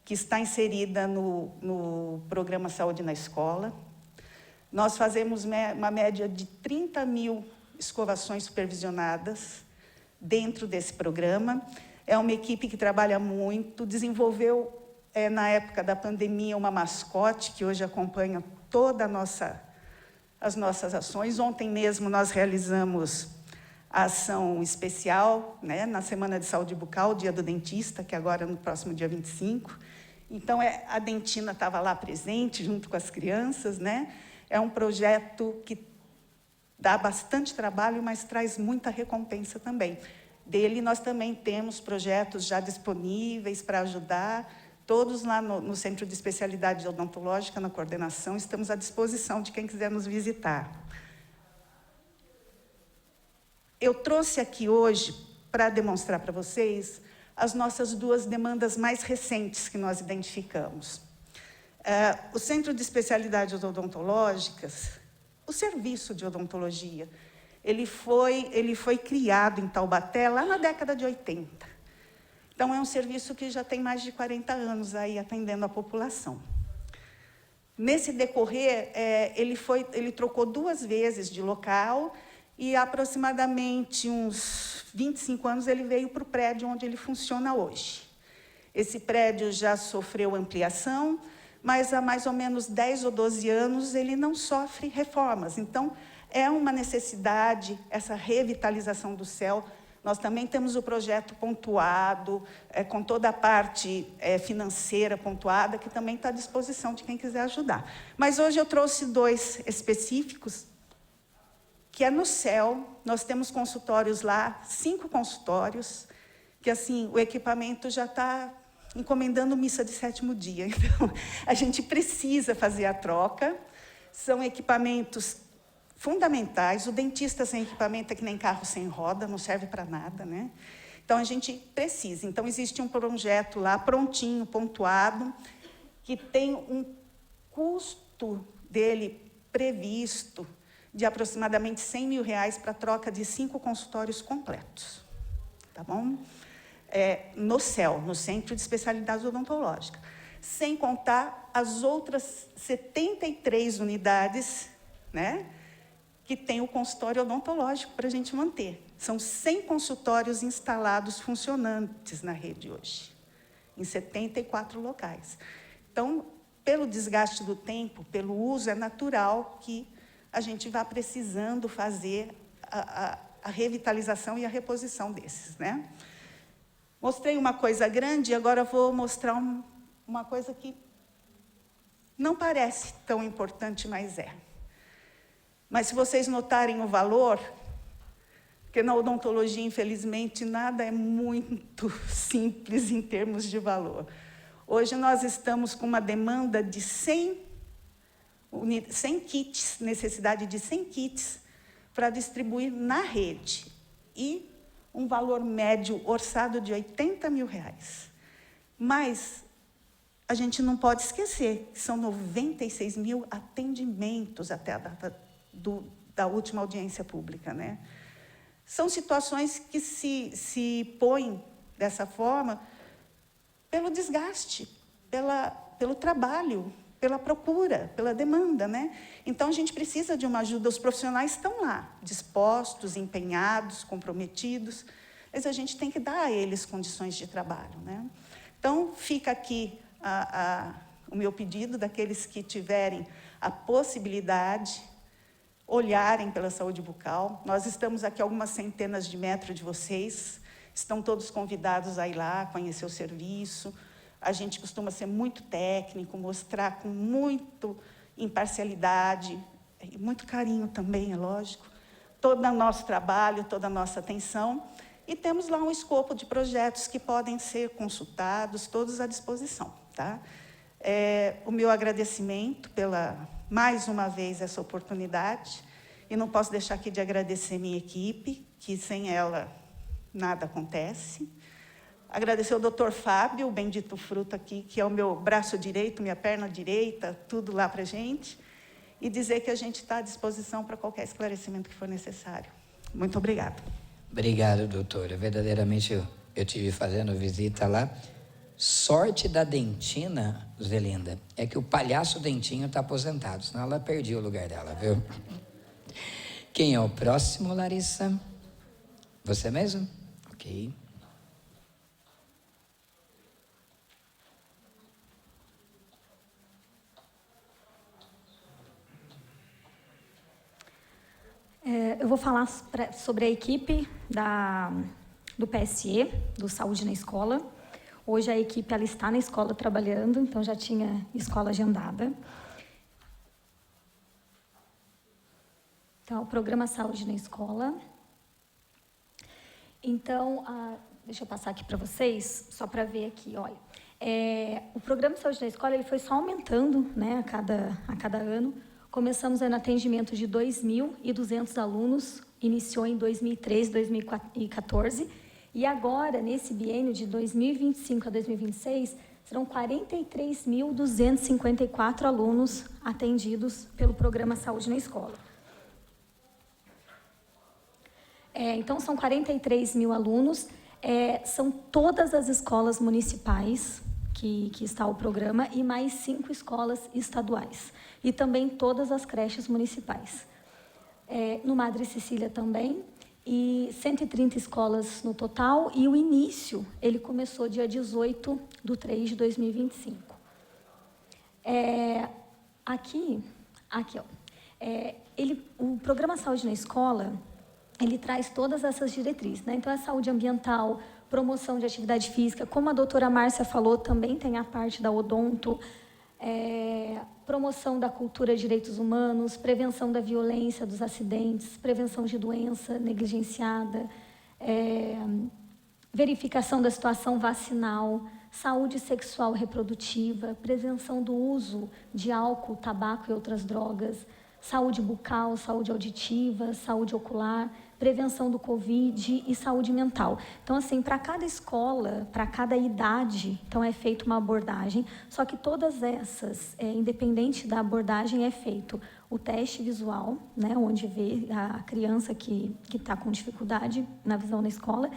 que está inserida no programa Saúde na Escola. Nós fazemos uma média de 30 mil escovações supervisionadas dentro desse programa. É uma equipe que trabalha muito, desenvolveu, na época da pandemia, uma mascote que hoje acompanha toda as nossas ações. Ontem mesmo nós realizamos a ação especial, né, na Semana de Saúde Bucal, Dia do Dentista, que agora é no próximo dia 25. Então, a dentina estava lá presente, junto com as crianças, né? É um projeto que dá bastante trabalho, mas traz muita recompensa também. Dele, nós também temos projetos já disponíveis para ajudar. Todos lá no Centro de Especialidade Odontológica, na coordenação, estamos à disposição de quem quiser nos visitar. Eu trouxe aqui hoje, para demonstrar para vocês, as nossas duas demandas mais recentes que nós identificamos. O Centro de Especialidades Odontológicas, o serviço de odontologia, ele foi criado em Taubaté lá na década de 80. Então, é um serviço que já tem mais de 40 anos aí atendendo a população. Nesse decorrer, ele trocou 2 vezes de local e, aproximadamente uns 25 anos, ele veio para o prédio onde ele funciona hoje. Esse prédio já sofreu ampliação, mas há mais ou menos 10 ou 12 anos ele não sofre reformas. Então, é uma necessidade essa revitalização do CEL. Nós também temos o projeto pontuado, com toda a parte financeira pontuada, que também está à disposição de quem quiser ajudar. Mas hoje eu trouxe 2 específicos, que é no CEL. Nós temos consultórios lá, 5 consultórios, que assim, o equipamento já está encomendando missa de 7º dia. Então, a gente precisa fazer a troca. São equipamentos fundamentais. O dentista sem equipamento é que nem carro sem roda, não serve para nada, né? Então, a gente precisa. Então, existe um projeto lá, prontinho, pontuado, que tem um custo dele previsto de aproximadamente R$100 mil para a troca de 5 consultórios completos. Tá bom? No CEL, no Centro de Especialidades Odontológicas. Sem contar as outras 73 unidades, né, que tem o consultório odontológico para a gente manter. São 100 consultórios instalados, funcionantes na rede hoje, em 74 locais. Então, pelo desgaste do tempo, pelo uso, é natural que a gente vá precisando fazer a revitalização e a reposição desses, né? Mostrei uma coisa grande e agora vou mostrar uma coisa que não parece tão importante, mas é. Mas se vocês notarem o valor, porque na odontologia, infelizmente, nada é muito simples em termos de valor. Hoje nós estamos com uma demanda de 100 kits, necessidade de 100 kits para distribuir na rede. E um valor médio orçado de R$80 mil. Mas a gente não pode esquecer que são 96 mil atendimentos até a data da última audiência pública, né? São situações que se põem dessa forma pelo desgaste, pelo trabalho, pela procura, pela demanda, né? Então, a gente precisa de uma ajuda. Os profissionais estão lá, dispostos, empenhados, comprometidos, mas a gente tem que dar a eles condições de trabalho, né? Então, fica aqui o meu pedido daqueles que tiverem a possibilidade, olharem pela saúde bucal. Nós estamos aqui a algumas centenas de metros de vocês, estão todos convidados a ir lá, conhecer o serviço. A gente costuma ser muito técnico, mostrar com muita imparcialidade, e muito carinho também, é lógico, todo o nosso trabalho, toda a nossa atenção. E temos lá um escopo de projetos que podem ser consultados, todos à disposição. Tá? O meu agradecimento pela, mais uma vez, essa oportunidade. E não posso deixar aqui de agradecer minha equipe, que sem ela nada acontece. Agradecer ao doutor Fábio, o bendito fruto aqui, que é o meu braço direito, minha perna direita, tudo lá para a gente. E dizer que a gente está à disposição para qualquer esclarecimento que for necessário. Muito obrigada. Obrigado, doutora. Verdadeiramente, eu tive fazendo visita lá. Sorte da Dentina, Zelinda, é que o palhaço Dentinho está aposentado, senão ela perdia o lugar dela, viu? Quem é o próximo, Larissa? Você mesmo? Ok. Eu vou falar sobre a equipe do PSE, do Saúde na Escola. Hoje a equipe ela está na escola trabalhando, então já tinha escola agendada. Então, o programa Saúde na Escola. Então, deixa eu passar aqui para vocês, só para ver aqui, olha. O programa Saúde na Escola ele foi só aumentando, né, a cada ano. Começamos no atendimento de 2.200 alunos, iniciou em 2013, 2014, e agora, nesse biênio de 2025 a 2026, serão 43.254 alunos atendidos pelo programa Saúde na Escola. Então, são 43 mil alunos, são todas as escolas municipais que está o programa e mais 5 escolas estaduais. E também todas as creches municipais. No Madre Cecília também, e 130 escolas no total, e o início, ele começou dia 18/3/2025. Aqui, ó, o programa Saúde na Escola, ele traz todas essas diretrizes, né? Então, é saúde ambiental, promoção de atividade física, como a doutora Márcia falou, também tem a parte da odonto, promoção da cultura de direitos humanos, prevenção da violência, dos acidentes, prevenção de doença negligenciada, verificação da situação vacinal, saúde sexual reprodutiva, prevenção do uso de álcool, tabaco e outras drogas, saúde bucal, saúde auditiva, saúde ocular, prevenção do Covid e saúde mental. Então, assim, para cada escola, para cada idade, então é feita uma abordagem, só que todas essas, independente da abordagem, é feito o teste visual, né, onde vê a criança que está com dificuldade na visão na escola,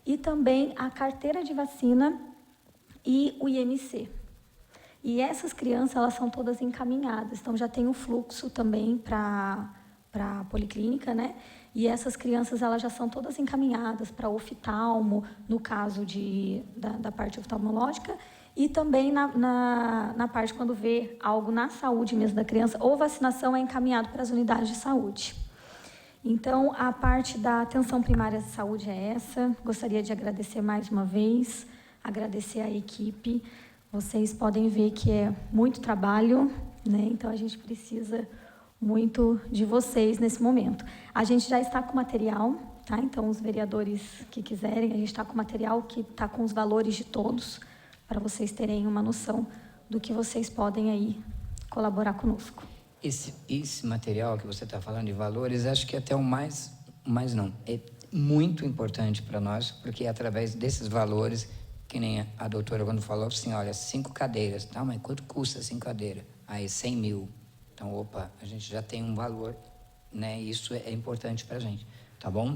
e também a carteira de vacina e o IMC. E essas crianças, elas são todas encaminhadas, então já tem o fluxo também para a policlínica, né? E essas crianças, elas já são todas encaminhadas para oftalmo, no caso da parte oftalmológica, e também na parte quando vê algo na saúde mesmo da criança, ou vacinação, é encaminhado para as unidades de saúde. Então, a parte da atenção primária de saúde é essa. Gostaria de agradecer mais uma vez, agradecer a equipe. Vocês podem ver que é muito trabalho, né? Então, a gente precisa muito de vocês nesse momento. A gente já está com material, tá? Então, os vereadores que quiserem, a gente está com material que está com os valores de todos, para vocês terem uma noção do que vocês podem aí colaborar conosco. Esse material que você está falando de valores, acho que até é muito importante para nós, porque é através desses valores, que nem a doutora quando falou assim, olha, 5 cadeiras, tá, mas quanto custa 5 cadeiras? Aí 100 mil. Então, opa, a gente já tem um valor, né? Isso é importante para a gente, tá bom?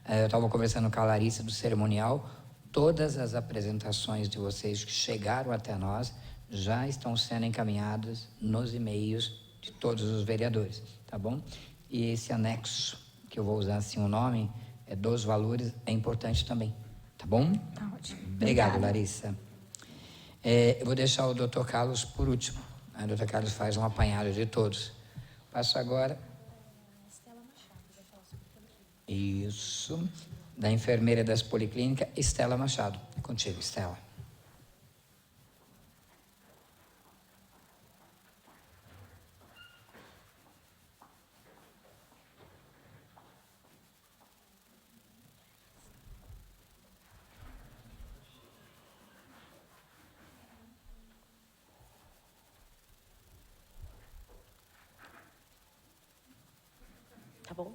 Eu estava conversando com a Larissa do cerimonial, todas as apresentações de vocês que chegaram até nós já estão sendo encaminhadas nos e-mails de todos os vereadores, tá bom? E esse anexo, que eu vou usar assim o nome, dos valores, é importante também, tá bom? Tá ótimo. Obrigado, Larissa. Eu vou deixar o doutor Carlos por último. O doutor Carlos faz um apanhado de todos. Passo agora. Isso. Da enfermeira das policlínicas, Estela Machado. É contigo, Estela. tá bom?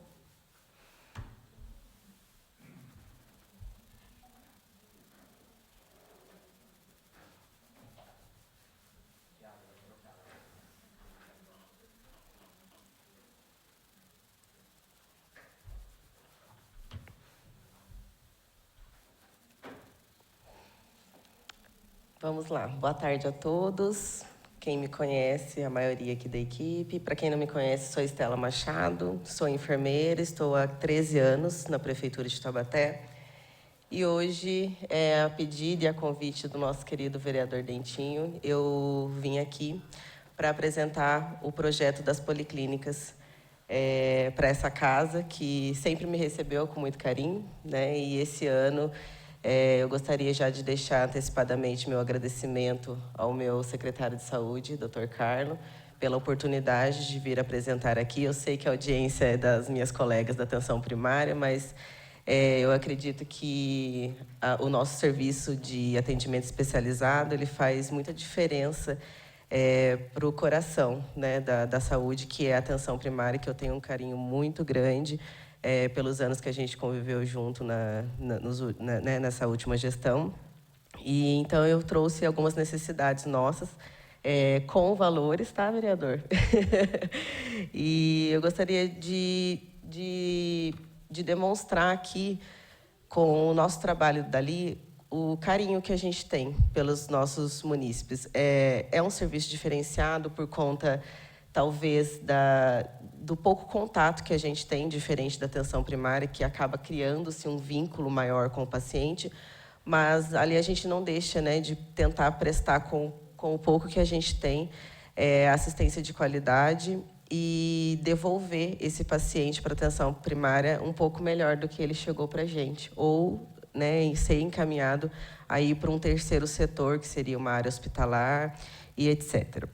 Vamos lá. Boa tarde a todos. Quem me conhece, a maioria aqui da equipe. Para quem não me conhece, sou Estela Machado, sou enfermeira, estou há 13 anos na Prefeitura de Taubaté. E hoje, a pedido e a convite do nosso querido vereador Dentinho, eu vim aqui para apresentar o projeto das policlínicas para essa casa, que sempre me recebeu com muito carinho, né? E esse ano eu gostaria já de deixar antecipadamente meu agradecimento ao meu secretário de Saúde, Dr. Carlo, pela oportunidade de vir apresentar aqui. Eu sei que a audiência é das minhas colegas da atenção primária, mas eu acredito que o nosso serviço de atendimento especializado ele faz muita diferença para o coração, né, da saúde, que é a atenção primária, que eu tenho um carinho muito grande pelos anos que a gente conviveu junto nessa última gestão. E então eu trouxe algumas necessidades nossas com valores, tá, vereador? E eu gostaria de demonstrar aqui, com o nosso trabalho dali, o carinho que a gente tem pelos nossos munícipes. É um serviço diferenciado por conta, talvez, do pouco contato que a gente tem, diferente da atenção primária, que acaba criando-se um vínculo maior com o paciente, mas ali a gente não deixa, né, de tentar prestar com o pouco que a gente tem assistência de qualidade e devolver esse paciente para a atenção primária um pouco melhor do que ele chegou para a gente, ou, né, ser encaminhado aí para um terceiro setor, que seria uma área hospitalar e etc.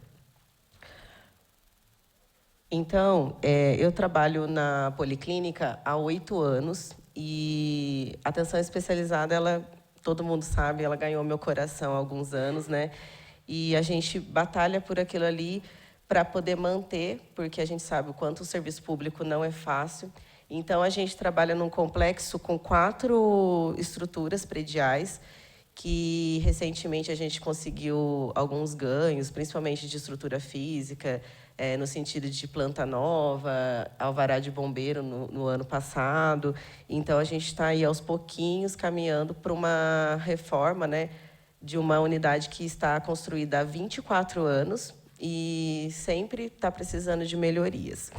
Então, eu trabalho na policlínica há 8 anos e a atenção especializada, todo mundo sabe, ela ganhou meu coração há alguns anos, né? E a gente batalha por aquilo ali para poder manter, porque a gente sabe o quanto o serviço público não é fácil. Então, a gente trabalha num complexo com 4 estruturas prediais, que recentemente a gente conseguiu alguns ganhos, principalmente de estrutura física, no sentido de planta nova, alvará de bombeiro no ano passado. Então, a gente está aí aos pouquinhos caminhando para uma reforma, né, de uma unidade que está construída há 24 anos e sempre está precisando de melhorias.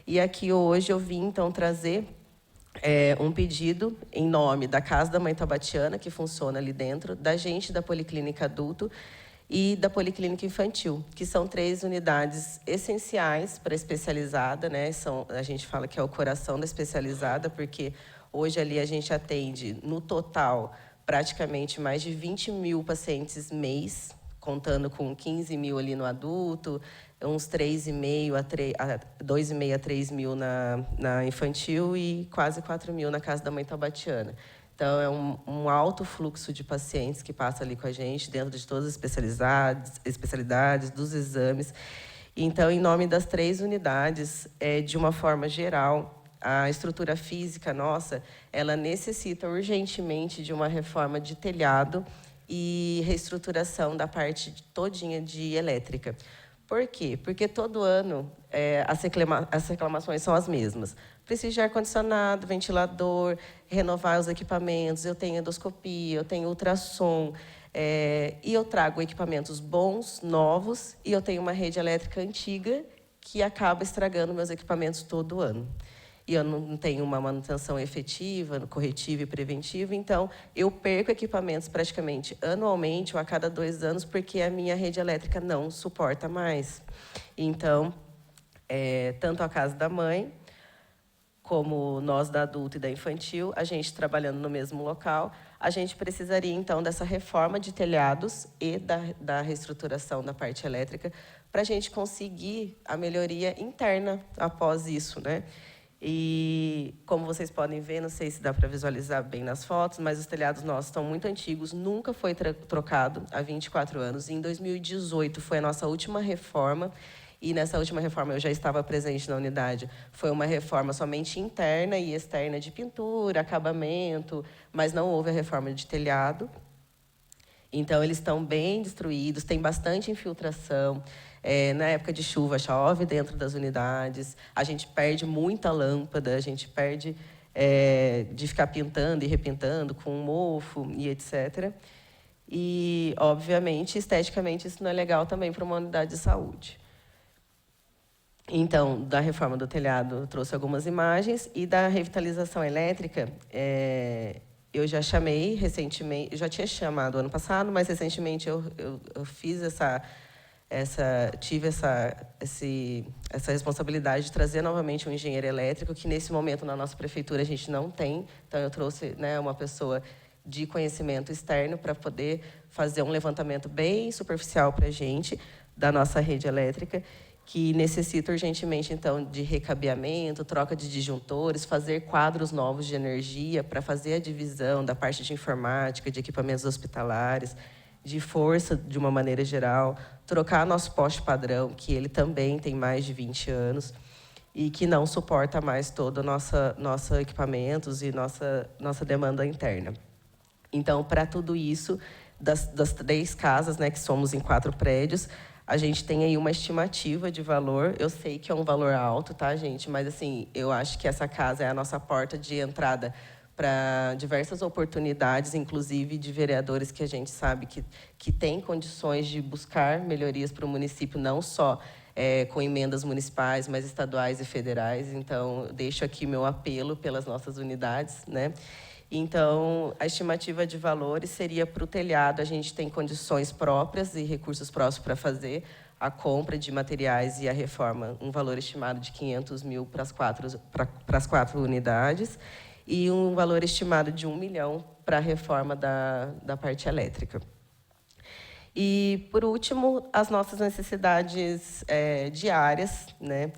E aqui hoje eu vim, então, trazer um pedido em nome da Casa da Mãe Taubatiana, que funciona ali dentro, da gente da Policlínica Adulto e da Policlínica Infantil, que são 3 unidades essenciais para a especializada, né? A gente fala que é o coração da especializada, porque hoje ali a gente atende, no total, praticamente mais de 20 mil pacientes mês, contando com 15 mil ali no adulto, uns 2,5 a 3 mil na infantil e quase 4 mil na Casa da Mãe Taubatiana. Então, é um alto fluxo de pacientes que passa ali com a gente, dentro de todas as especialidades, dos exames. Então, em nome das 3 unidades, de uma forma geral, a estrutura física nossa, ela necessita urgentemente de uma reforma de telhado e reestruturação da parte todinha de elétrica. Por quê? Porque todo ano as reclamações são as mesmas. Precisa de ar-condicionado, ventilador, renovar os equipamentos, eu tenho endoscopia, eu tenho ultrassom, e eu trago equipamentos bons, novos, e eu tenho uma rede elétrica antiga que acaba estragando meus equipamentos todo ano. E eu não tenho uma manutenção efetiva, corretiva e preventiva, então eu perco equipamentos praticamente anualmente ou a cada 2 anos, porque a minha rede elétrica não suporta mais. Então, tanto a Casa da Mãe, como nós da adulto e da infantil, a gente trabalhando no mesmo local, a gente precisaria, então, dessa reforma de telhados e da reestruturação da parte elétrica para a gente conseguir a melhoria interna após isso, né? E, como vocês podem ver, não sei se dá para visualizar bem nas fotos, mas os telhados nossos estão muito antigos, nunca foi trocado há 24 anos. Em 2018 foi a nossa última reforma. e nessa última reforma eu já estava presente na unidade. Foi uma reforma somente interna e externa de pintura, acabamento, mas não houve a reforma de telhado. Então, eles estão bem destruídos, tem bastante infiltração. Na época de chuva, chove dentro das unidades, a gente perde muita lâmpada, a gente perde de ficar pintando e repintando com mofo e etc. E, obviamente, esteticamente, isso não é legal também para uma unidade de saúde. Então, da reforma do telhado, eu trouxe algumas imagens, e da revitalização elétrica, eu já chamei recentemente, eu já tinha chamado ano passado, mas recentemente eu fiz tive essa responsabilidade de trazer novamente um engenheiro elétrico, que nesse momento na nossa prefeitura a gente não tem. Então eu trouxe, né, uma pessoa de conhecimento externo para poder fazer um levantamento bem superficial para a gente da nossa rede elétrica, que necessita urgentemente, então, de recabeamento, troca de disjuntores, fazer quadros novos de energia para fazer a divisão da parte de informática, de equipamentos hospitalares, de força, de uma maneira geral, trocar nosso poste padrão, que ele também tem mais de 20 anos, e que não suporta mais todo o nosso equipamentos e nossa demanda interna. Então, para tudo isso, das 3 casas, né, que somos em 4 prédios, a gente tem aí uma estimativa de valor. Eu sei que é um valor alto, tá, gente? Mas, assim, eu acho que essa casa é a nossa porta de entrada para diversas oportunidades, inclusive de vereadores que a gente sabe que têm condições de buscar melhorias para o município, não só com emendas municipais, mas estaduais e federais. Então, deixo aqui meu apelo pelas nossas unidades, né? Então, a estimativa de valores seria para o telhado, a gente tem condições próprias e recursos próprios para fazer a compra de materiais e a reforma, um valor estimado de 500 mil para as 4 unidades, e um valor estimado de 1 milhão para a reforma da parte elétrica. E, por último, as nossas necessidades diárias, né?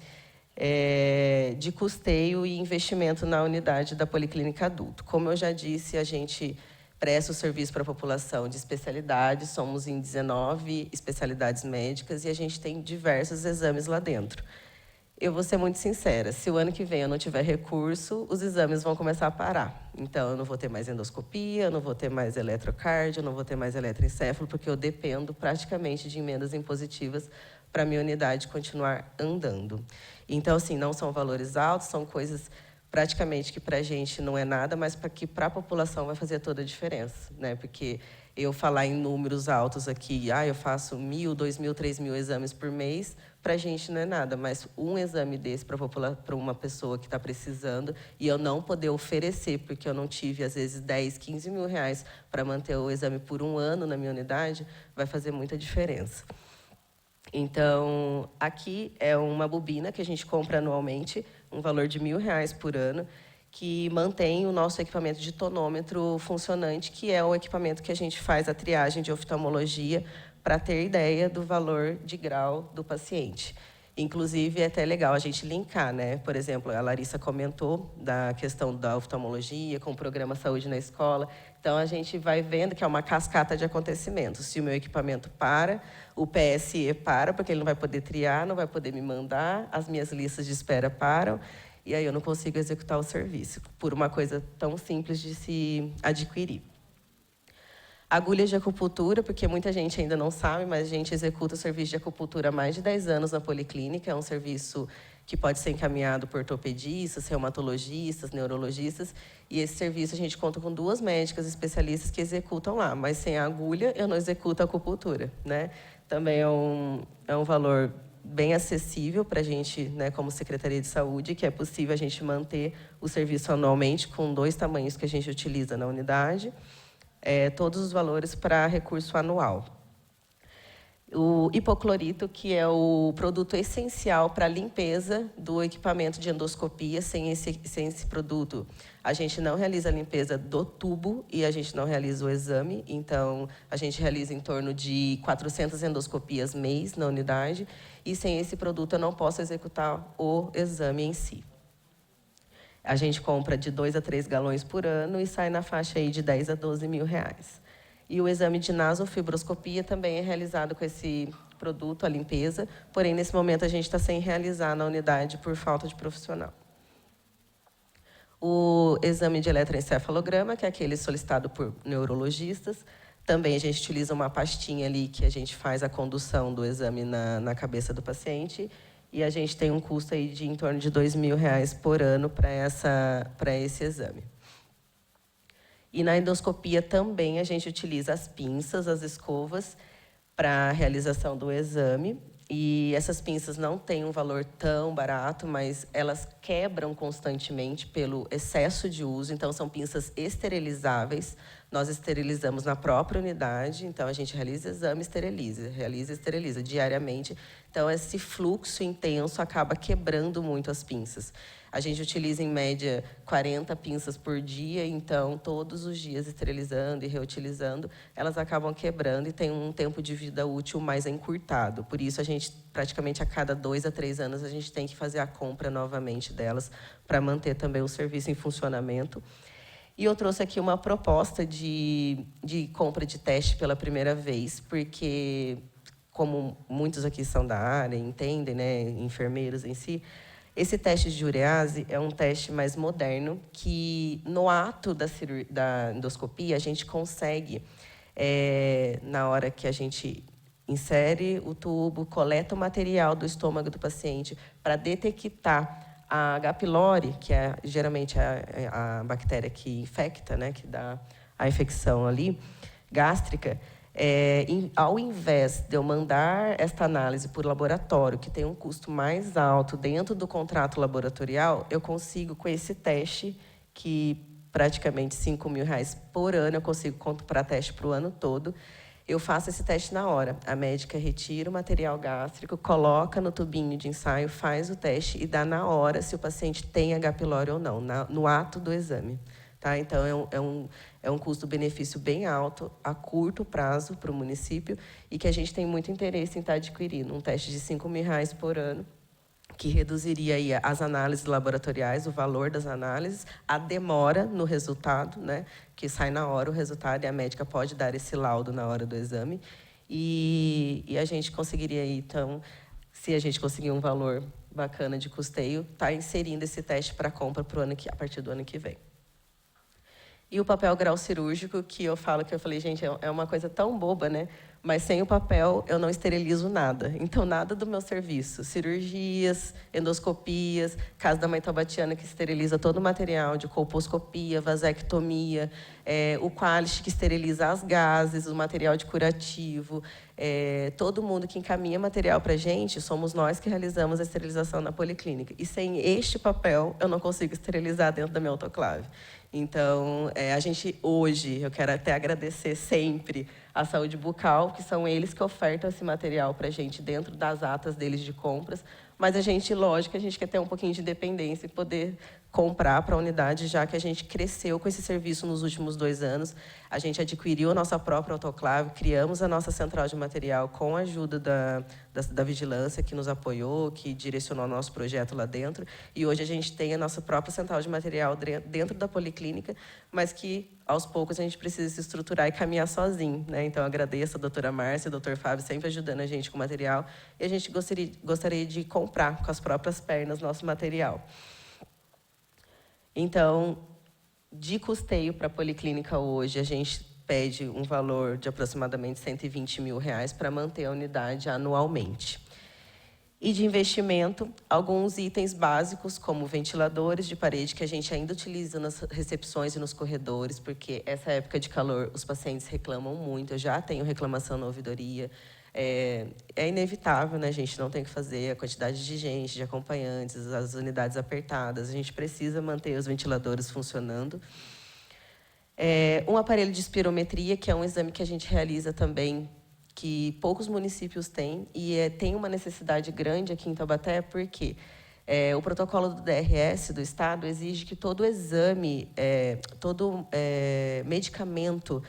De custeio e investimento na unidade da Policlínica Adulto. Como eu já disse, a gente presta o serviço para a população de especialidades, somos em 19 especialidades médicas e a gente tem diversos exames lá dentro. Eu vou ser muito sincera, se o ano que vem eu não tiver recurso, os exames vão começar a parar. Então, eu não vou ter mais endoscopia, eu não vou ter mais eletrocardio, eu não vou ter mais eletroencefalo, porque eu dependo praticamente de emendas impositivas para a minha unidade continuar andando. Então, assim, não são valores altos, são coisas praticamente que para a gente não é nada, mas que para a população vai fazer toda a diferença, né? Porque eu falar em números altos aqui, eu faço 1.000, 2.000, 3.000 exames por mês, para a gente não é nada, mas um exame desse para uma pessoa que está precisando e eu não poder oferecer, porque eu não tive, às vezes, 10, 15 mil reais para manter o exame por um ano na minha unidade, vai fazer muita diferença. Então, aqui é uma bobina que a gente compra anualmente, um valor de R$1.000 por ano, que mantém o nosso equipamento de tonômetro funcionante, que é o equipamento que a gente faz a triagem de oftalmologia para ter ideia do valor de grau do paciente. Inclusive, é até legal a gente linkar, né? Por exemplo, a Larissa comentou da questão da oftalmologia com o programa Saúde na Escola. Então, a gente vai vendo que é uma cascata de acontecimentos. Se o meu equipamento para, o PSE para, porque ele não vai poder triar, não vai poder me mandar, as minhas listas de espera param, e aí eu não consigo executar o serviço, por uma coisa tão simples de se adquirir. Agulhas de acupuntura, porque muita gente ainda não sabe, mas a gente executa o serviço de acupuntura há mais de 10 anos na Policlínica. É um serviço que pode ser encaminhado por ortopedistas, reumatologistas, neurologistas. E esse serviço a gente conta com 2 médicas especialistas que executam lá. Mas sem a agulha, eu não executo a acupuntura, né? Também é um valor bem acessível para a gente, né, como Secretaria de Saúde, que é possível a gente manter o serviço anualmente com 2 tamanhos que a gente utiliza na unidade. Todos os valores para recurso anual. O hipoclorito, que é o produto essencial para a limpeza do equipamento de endoscopia. Sem esse produto, a gente não realiza a limpeza do tubo e a gente não realiza o exame. Então, a gente realiza em torno de 400 endoscopias mês na unidade. E sem esse produto, eu não posso executar o exame em si. A gente compra de 2 a 3 galões por ano e sai na faixa aí de 10 a 12 mil reais. E o exame de nasofibroscopia também é realizado com esse produto, a limpeza, porém, nesse momento, a gente está sem realizar na unidade por falta de profissional. O exame de eletroencefalograma, que é aquele solicitado por neurologistas, também a gente utiliza uma pastinha ali que a gente faz a condução do exame na cabeça do paciente, e a gente tem um custo aí de em torno de R$2.000 por ano para esse exame. E na endoscopia também a gente utiliza as pinças, as escovas, para a realização do exame. E essas pinças não têm um valor tão barato, mas elas quebram constantemente pelo excesso de uso. Então, são pinças esterilizáveis. Nós esterilizamos na própria unidade. Então, a gente realiza exame, esteriliza, realiza e esteriliza diariamente. Então, esse fluxo intenso acaba quebrando muito as pinças. A gente utiliza, em média, 40 pinças por dia. Então, todos os dias, esterilizando e reutilizando, elas acabam quebrando e tem um tempo de vida útil mais encurtado. Por isso, a gente, praticamente a cada 2 a 3 anos, a gente tem que fazer a compra novamente delas para manter também o serviço em funcionamento. E eu trouxe aqui uma proposta de compra de teste pela primeira vez, porque, como muitos aqui são da área, entendem, né, enfermeiros em si, esse teste de urease é um teste mais moderno, que, no ato da endoscopia, a gente consegue, na hora que a gente insere o tubo, coleta o material do estômago do paciente para detectar a H. pylori, que é geralmente a bactéria que infecta, né, que dá a infecção ali, gástrica. Ao invés de eu mandar esta análise por laboratório, que tem um custo mais alto dentro do contrato laboratorial, eu consigo, com esse teste, que praticamente R$5.000 por ano, eu consigo comprar teste para o ano todo. Eu faço esse teste na hora. A médica retira o material gástrico, coloca no tubinho de ensaio, faz o teste e dá na hora se o paciente tem H. pylori ou não, no ato do exame. Tá? Então, é um custo-benefício bem alto, a curto prazo para o município, e que a gente tem muito interesse em estar adquirindo. Um teste de R$5.000 por ano, que reduziria aí as análises laboratoriais, o valor das análises, a demora no resultado, né, que sai na hora o resultado, e a médica pode dar esse laudo na hora do exame. E a gente conseguiria, então, se a gente conseguir um valor bacana de custeio, estar inserindo esse teste para compra a partir do ano que vem. E o papel grau cirúrgico, que eu falei, gente, é uma coisa tão boba, né? Mas sem o papel eu não esterilizo nada. Então, nada do meu serviço. Cirurgias, endoscopias, caso da mãe taubatiana, que esteriliza todo o material de colposcopia, vasectomia, o Quality, que esteriliza as gases, o material de curativo. Todo mundo que encaminha material para a gente, somos nós que realizamos a esterilização na policlínica. E sem este papel, eu não consigo esterilizar dentro da minha autoclave. Então, a gente, hoje, eu quero até agradecer sempre a Saúde Bucal, que são eles que ofertam esse material para a gente dentro das atas deles de compras, mas a gente, lógico, a gente quer ter um pouquinho de dependência e poder comprar para a unidade, já que a gente cresceu com esse serviço nos últimos 2 anos. A gente adquiriu a nossa própria autoclave, criamos a nossa central de material com a ajuda da vigilância, que nos apoiou, que direcionou o nosso projeto lá dentro. E hoje a gente tem a nossa própria central de material dentro da policlínica, mas que, aos poucos, a gente precisa se estruturar e caminhar sozinho, né? Então, eu agradeço a doutora Márcia e o doutor Fábio sempre ajudando a gente com o material. E a gente gostaria de comprar com as próprias pernas nosso material. Então, de custeio para a policlínica hoje, a gente pede um valor de aproximadamente R$120.000 para manter a unidade anualmente. E de investimento, alguns itens básicos, como ventiladores de parede, que a gente ainda utiliza nas recepções e nos corredores, porque essa época de calor os pacientes reclamam muito. Eu já tenho reclamação na ouvidoria. É inevitável, né? A gente não tem que fazer a quantidade de gente, de acompanhantes, as unidades apertadas. A gente precisa manter os ventiladores funcionando. Um aparelho de espirometria, que é um exame que a gente realiza também, que poucos municípios têm, e tem uma necessidade grande aqui em Taubaté, porque o protocolo do DRS do Estado exige que todo exame, todo medicamento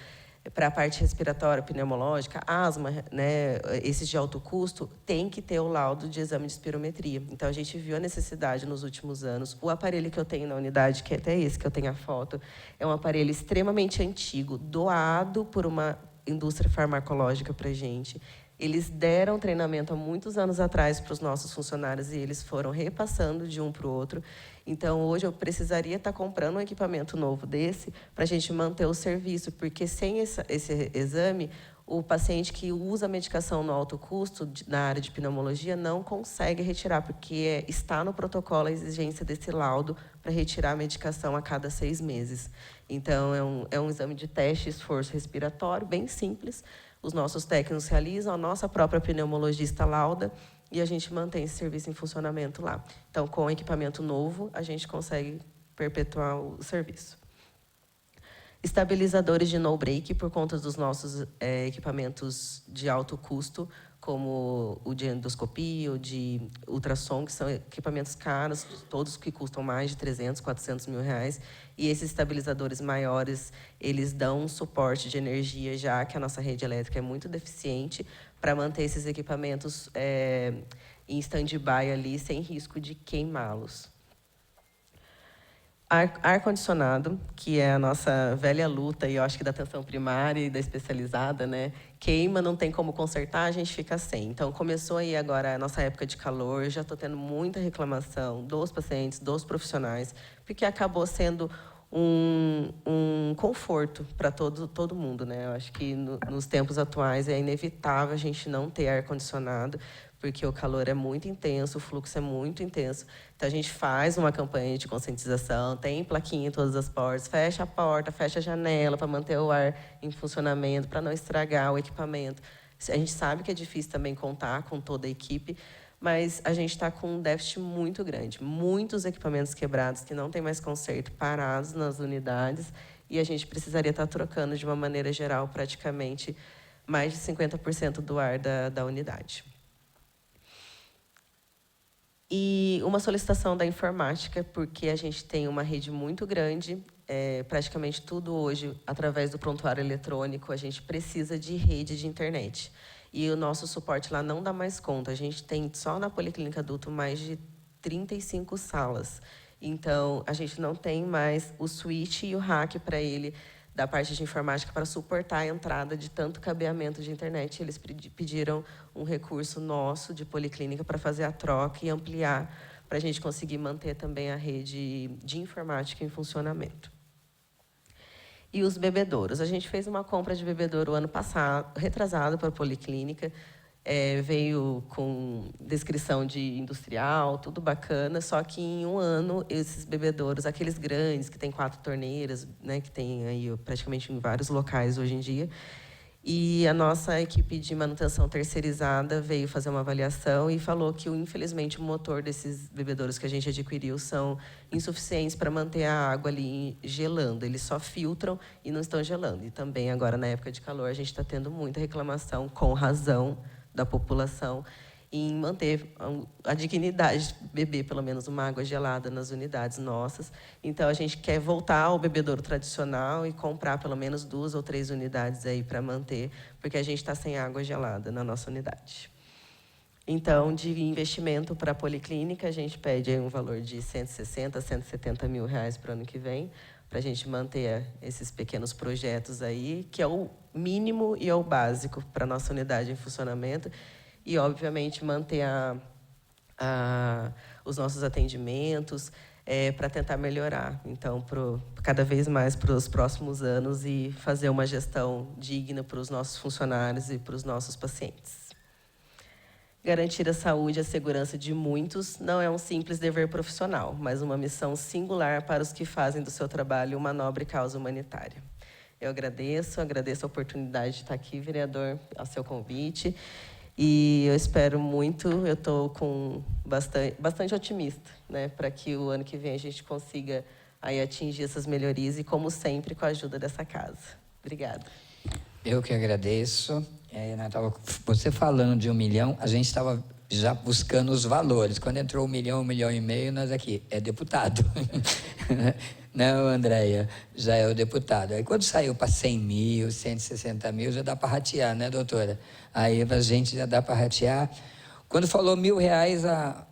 para a parte respiratória, pneumológica, asma, né, esses de alto custo, tem que ter o laudo de exame de espirometria. Então, a gente viu a necessidade nos últimos anos. O aparelho que eu tenho na unidade, que é até esse que eu tenho a foto, é um aparelho extremamente antigo, doado por uma indústria farmacológica para a gente. Eles deram treinamento há muitos anos atrás para os nossos funcionários e eles foram repassando de um para o outro. Então, hoje, eu precisaria estar comprando um equipamento novo desse para a gente manter o serviço, porque sem esse exame, o paciente que usa a medicação no alto custo, na área de pneumologia, não consegue retirar, porque está no protocolo a exigência desse laudo para retirar a medicação a cada 6 meses. Então, é um exame de teste de esforço respiratório, bem simples. Os nossos técnicos realizam, a nossa própria pneumologista lauda, e a gente mantém esse serviço em funcionamento lá. Então, com equipamento novo, a gente consegue perpetuar o serviço. Estabilizadores de no-break, por conta dos nossos equipamentos de alto custo, como o de endoscopia, o de ultrassom, que são equipamentos caros, todos que custam mais de 300, 400 mil reais. E esses estabilizadores maiores, eles dão um suporte de energia, já que a nossa rede elétrica é muito deficiente, para manter esses equipamentos em stand-by ali, sem risco de queimá-los. Ar-condicionado, que é a nossa velha luta, e eu acho que da atenção primária e da especializada, né? Queima, não tem como consertar, a gente fica sem. Então, começou aí agora a nossa época de calor, já estou tendo muita reclamação dos pacientes, dos profissionais, porque acabou sendo um conforto para todo mundo, né? Eu acho que nos tempos atuais é inevitável a gente não ter ar-condicionado, porque o calor é muito intenso, o fluxo é muito intenso. Então, a gente faz uma campanha de conscientização, tem plaquinha em todas as portas, fecha a porta, fecha a janela para manter o ar em funcionamento, para não estragar o equipamento. A gente sabe que é difícil também contar com toda a equipe, mas a gente está com um déficit muito grande. Muitos equipamentos quebrados que não tem mais conserto, parados nas unidades, e a gente precisaria estar trocando, de uma maneira geral, praticamente mais de 50% do ar da unidade. E uma solicitação da informática, porque a gente tem uma rede muito grande, praticamente tudo hoje, através do prontuário eletrônico, a gente precisa de rede de internet. E o nosso suporte lá não dá mais conta. A gente tem, só na Policlínica Adulto, mais de 35 salas. Então, a gente não tem mais o switch e o rack para ele, da parte de informática, para suportar a entrada de tanto cabeamento de internet. Eles pediram um recurso nosso de policlínica para fazer a troca e ampliar, para a gente conseguir manter também a rede de informática em funcionamento. E os bebedouros. A gente fez uma compra de bebedouro ano passado, retrasado, para a policlínica. Veio com descrição de industrial, tudo bacana, só que em um ano esses bebedouros, aqueles grandes, que tem 4 torneiras, né, que tem aí praticamente em vários locais hoje em dia, e a nossa equipe de manutenção terceirizada veio fazer uma avaliação e falou que, infelizmente, o motor desses bebedouros que a gente adquiriu são insuficientes para manter a água ali gelando. Eles só filtram e não estão gelando. E também, agora, na época de calor, a gente está tendo muita reclamação, com razão, da população em manter a dignidade de beber pelo menos uma água gelada nas unidades nossas. Então, a gente quer voltar ao bebedouro tradicional e comprar pelo menos 2 ou 3 unidades aí para manter, porque a gente está sem água gelada na nossa unidade. Então, de investimento para a policlínica, a gente pede aí um valor de 160, 170 mil reais para o ano que vem, para a gente manter esses pequenos projetos aí, que é o mínimo e é o básico para a nossa unidade em funcionamento, e, obviamente, manter os nossos atendimentos para tentar melhorar, então, cada vez mais para os próximos anos, e fazer uma gestão digna para os nossos funcionários e para os nossos pacientes. Garantir a saúde e a segurança de muitos não é um simples dever profissional, mas uma missão singular para os que fazem do seu trabalho uma nobre causa humanitária. Eu agradeço a oportunidade de estar aqui, vereador, ao seu convite, e eu espero muito, eu estou bastante otimista, né, para que o ano que vem a gente consiga aí atingir essas melhorias, e, como sempre, com a ajuda dessa casa. Obrigada. Eu que agradeço. Você falando de 1 milhão, a gente estava já buscando os valores. Quando entrou 1 milhão, 1,5 milhão, nós aqui, é deputado. Não, Andréia, já é o deputado. Aí, quando saiu para 100 mil, 160 mil, já dá para ratear, né, doutora? Aí a gente já dá para ratear. Quando falou R$1.000,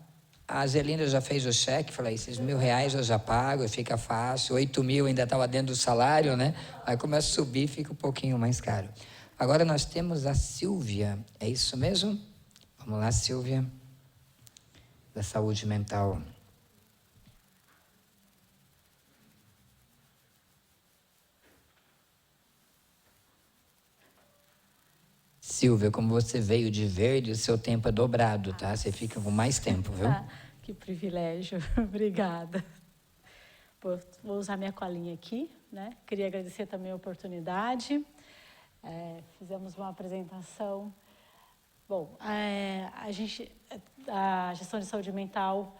a Zelina já fez o cheque, falei, esses R$1.000 eu já pago, fica fácil. 8 mil ainda estava dentro do salário, né? Aí começa a subir, fica um pouquinho mais caro. Agora nós temos a Silvia, é isso mesmo? Vamos lá, Silvia, da saúde mental. Silvia, como você veio de verde, o seu tempo é dobrado, tá? Você fica com mais tempo, viu? Que privilégio. Obrigada. Vou usar minha colinha aqui, né? Queria agradecer também a oportunidade. Fizemos uma apresentação. Bom, a gestão de saúde mental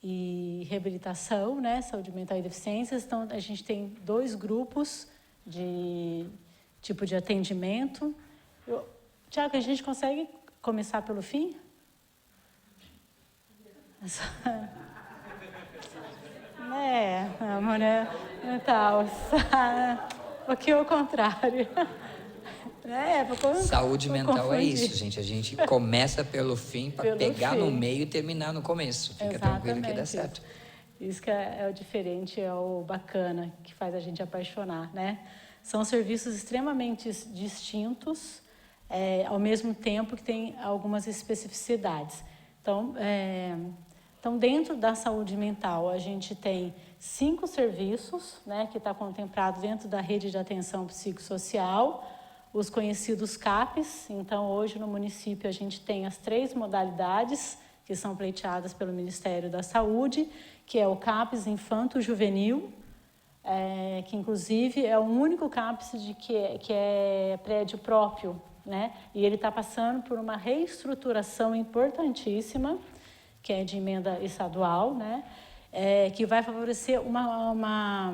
e reabilitação, né? Saúde mental e deficiências. Então, a gente tem 2 grupos de tipo de atendimento. Tiago, a gente consegue começar pelo fim? Amor, né? Então, um pouquinho ao contrário. Saúde mental é isso, gente. A gente começa pelo fim para pegar no meio e terminar no começo. Fica tranquilo que dá certo. Isso que é o diferente, é o bacana, que faz a gente apaixonar, né? São serviços extremamente distintos, ao mesmo tempo que tem algumas especificidades. Então, dentro da saúde mental, a gente tem 5 serviços, né, que está contemplado dentro da rede de atenção psicossocial, os conhecidos CAPs. Então, hoje no município a gente tem as 3 modalidades que são pleiteadas pelo Ministério da Saúde, que é o CAPs infanto-juvenil, que inclusive é o único CAPs que é prédio próprio, né? E ele está passando por uma reestruturação importantíssima, que é de emenda estadual, né? Que vai favorecer uma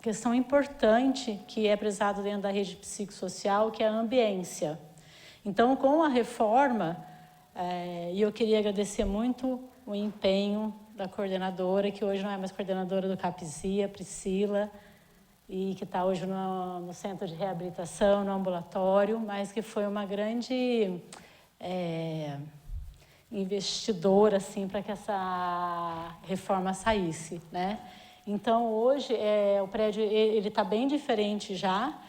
questão importante que é prezado dentro da rede psicossocial, que é a ambiência. Então, com a reforma, e eu queria agradecer muito o empenho da coordenadora, que hoje não é mais coordenadora do CAPSI, a Priscila, e que está hoje no centro de reabilitação, no ambulatório, mas que foi uma grande investidora assim, para que essa reforma saísse, né? Então, hoje, o prédio está bem diferente já,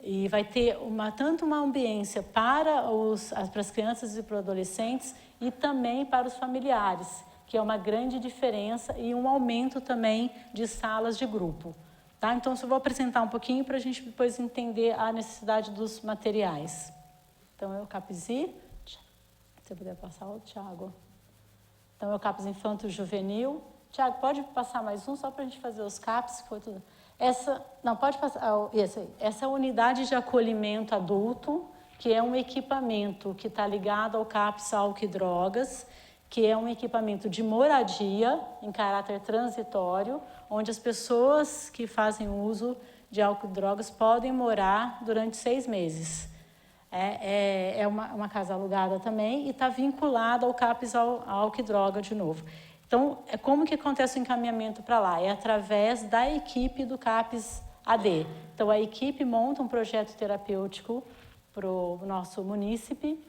e vai ter tanto uma ambiência para as crianças e para os adolescentes e também para os familiares, que é uma grande diferença, e um aumento também de salas de grupo. Tá? Então, eu vou apresentar um pouquinho para a gente depois entender a necessidade dos materiais. Então, é o CAPSI. Se você puder passar o Tiago. Então, é o CAPS infanto-juvenil. Tiago, pode passar mais um, só para a gente fazer os CAPs, que foi tudo. Não, pode passar. Essa é a unidade de acolhimento adulto, que é um equipamento que está ligado ao CAPS Álcool e Drogas, que é um equipamento de moradia em caráter transitório, onde as pessoas que fazem uso de álcool e drogas podem morar durante 6 meses. É uma casa alugada também e está vinculada ao CAPS Álcool e Droga de novo. Então, como que acontece o encaminhamento para lá? É através da equipe do CAPS AD. Então, a equipe monta um projeto terapêutico para o nosso munícipe,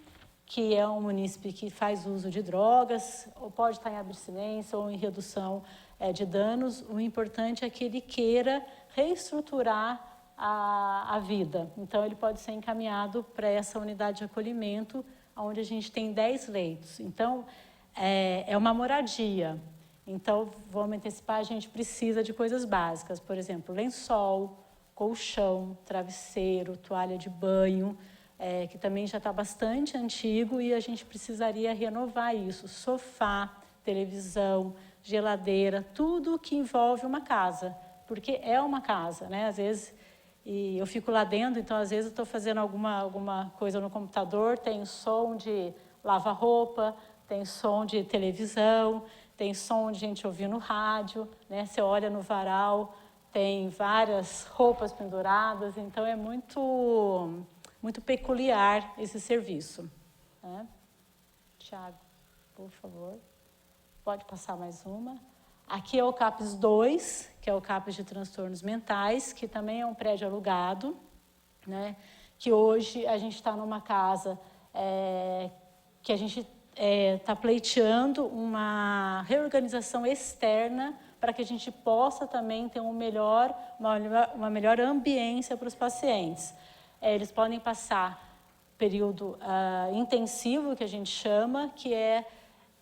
que é um munícipe que faz uso de drogas, ou pode estar em abstinência ou em redução de danos. O importante é que ele queira reestruturar a vida. Então, ele pode ser encaminhado para essa unidade de acolhimento, onde a gente tem 10 leitos. Então, é uma moradia. Então, vamos antecipar, a gente precisa de coisas básicas. Por exemplo, lençol, colchão, travesseiro, toalha de banho, que também já está bastante antigo e a gente precisaria renovar isso. Sofá, televisão, geladeira, tudo que envolve uma casa, porque é uma casa, né? Às vezes, e eu fico lá dentro, então às vezes eu estou fazendo alguma coisa no computador, tem som de lava-roupa, tem som de televisão, tem som de gente ouvindo rádio, né? Você olha no varal, tem várias roupas penduradas, então é muito peculiar esse serviço. Né? Tiago, por favor. Pode passar mais uma. Aqui é o CAPS 2, que é o CAPS de transtornos mentais, que também é um prédio alugado, né? Que hoje a gente está numa casa que a gente está pleiteando uma reorganização externa para que a gente possa também ter uma melhor ambiência para os pacientes. Eles podem passar período intensivo, que a gente chama, que é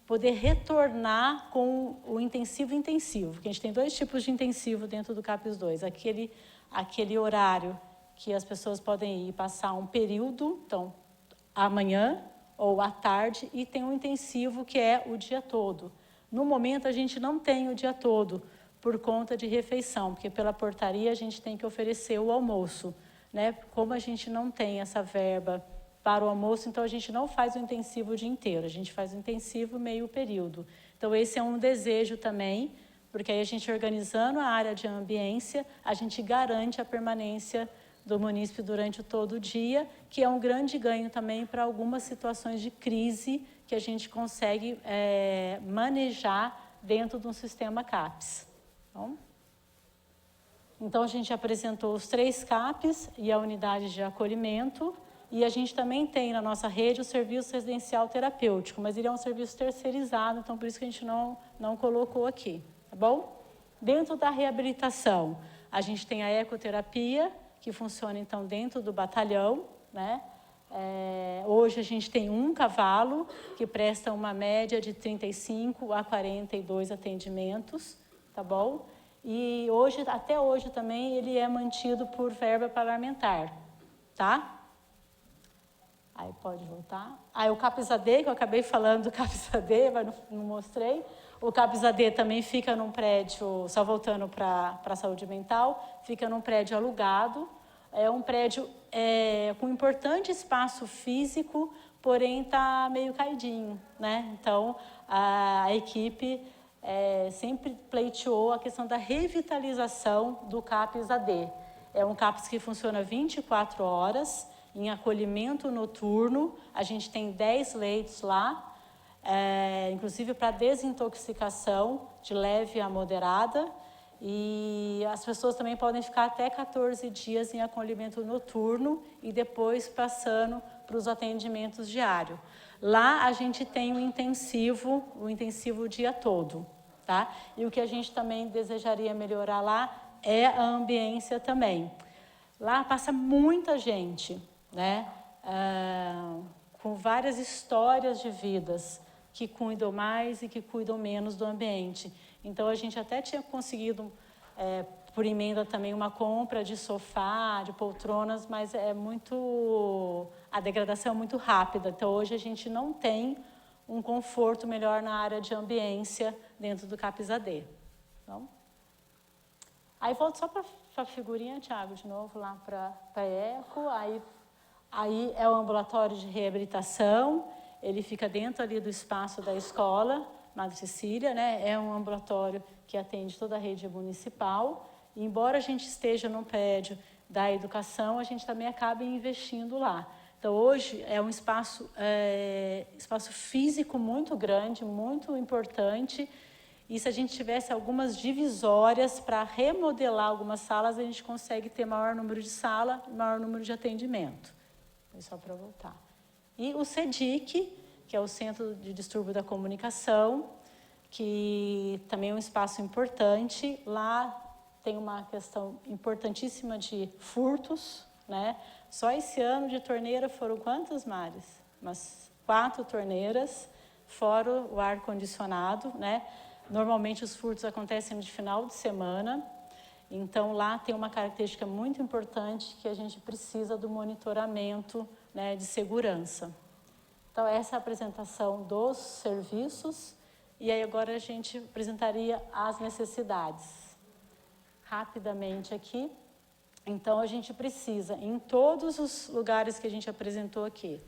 poder retornar com o intensivo, que a gente tem 2 tipos de intensivo dentro do CAPES 2. Aquele horário que as pessoas podem ir passar um período, então, amanhã ou à tarde, e tem um intensivo que é o dia todo. No momento, a gente não tem o dia todo, por conta de refeição, porque pela portaria a gente tem que oferecer o almoço, né? Como a gente não tem essa verba para o almoço, então a gente não faz o intensivo o dia inteiro, a gente faz o intensivo meio período. Então esse é um desejo também, porque aí a gente organizando a área de ambiência, a gente garante a permanência do munícipe durante todo o dia, que é um grande ganho também para algumas situações de crise que a gente consegue manejar dentro de um sistema CAPES. Então, a gente apresentou os 3 CAPES e a unidade de acolhimento, e a gente também tem na nossa rede o serviço residencial terapêutico, mas ele é um serviço terceirizado, então por isso que a gente não colocou aqui, tá bom? Dentro da reabilitação, a gente tem a ecoterapia, que funciona então dentro do batalhão, né? Hoje a gente tem 1 cavalo, que presta uma média de 35 a 42 atendimentos, tá bom? E hoje, até hoje também, ele é mantido por verba parlamentar, tá? Aí pode voltar. Aí o CAPES AD, que eu acabei falando do CAPES AD, mas não mostrei. O CAPES AD também fica num prédio, só voltando para a saúde mental, fica num prédio alugado. É um prédio com importante espaço físico, porém está meio caidinho, né? Então, a equipe sempre pleiteou a questão da revitalização do CAPES AD. É um CAPES que funciona 24 horas, em acolhimento noturno. A gente tem 10 leitos lá, inclusive para desintoxicação de leve a moderada. E as pessoas também podem ficar até 14 dias em acolhimento noturno e depois passando para os atendimentos diários. Lá a gente tem o intensivo o dia todo, tá? E o que a gente também desejaria melhorar lá é a ambiência também. Lá passa muita gente, né? Com várias histórias de vidas que cuidam mais e que cuidam menos do ambiente. Então, a gente até tinha conseguido, por emenda também, uma compra de sofá, de poltronas, mas a degradação é muito rápida. Então, hoje a gente não tem um conforto melhor na área de ambiência dentro do CAPES AD. Então, aí volto só para a figurinha, Thiago, de novo, lá para a ECO. Aí é o ambulatório de reabilitação, ele fica dentro ali do espaço da escola, Madre Cecília, né? É um ambulatório que atende toda a rede municipal. E, embora a gente esteja no prédio da educação, a gente também acaba investindo lá. Então, hoje é um espaço físico muito grande, muito importante. E se a gente tivesse algumas divisórias para remodelar algumas salas, a gente consegue ter maior número de sala, maior número de atendimento. É só para voltar. E o CEDIC, que é o Centro de Distúrbio da Comunicação, que também é um espaço importante. Lá tem uma questão importantíssima de furtos, né? Só esse ano de torneira foram quantas, Maris? Umas 4 torneiras, fora o ar-condicionado, né? Normalmente os furtos acontecem de final de semana, então lá tem uma característica muito importante que a gente precisa do monitoramento, né, de segurança. Então, essa é a apresentação dos serviços, e aí agora a gente apresentaria as necessidades. Rapidamente aqui. Então, a gente precisa, em todos os lugares que a gente apresentou aqui,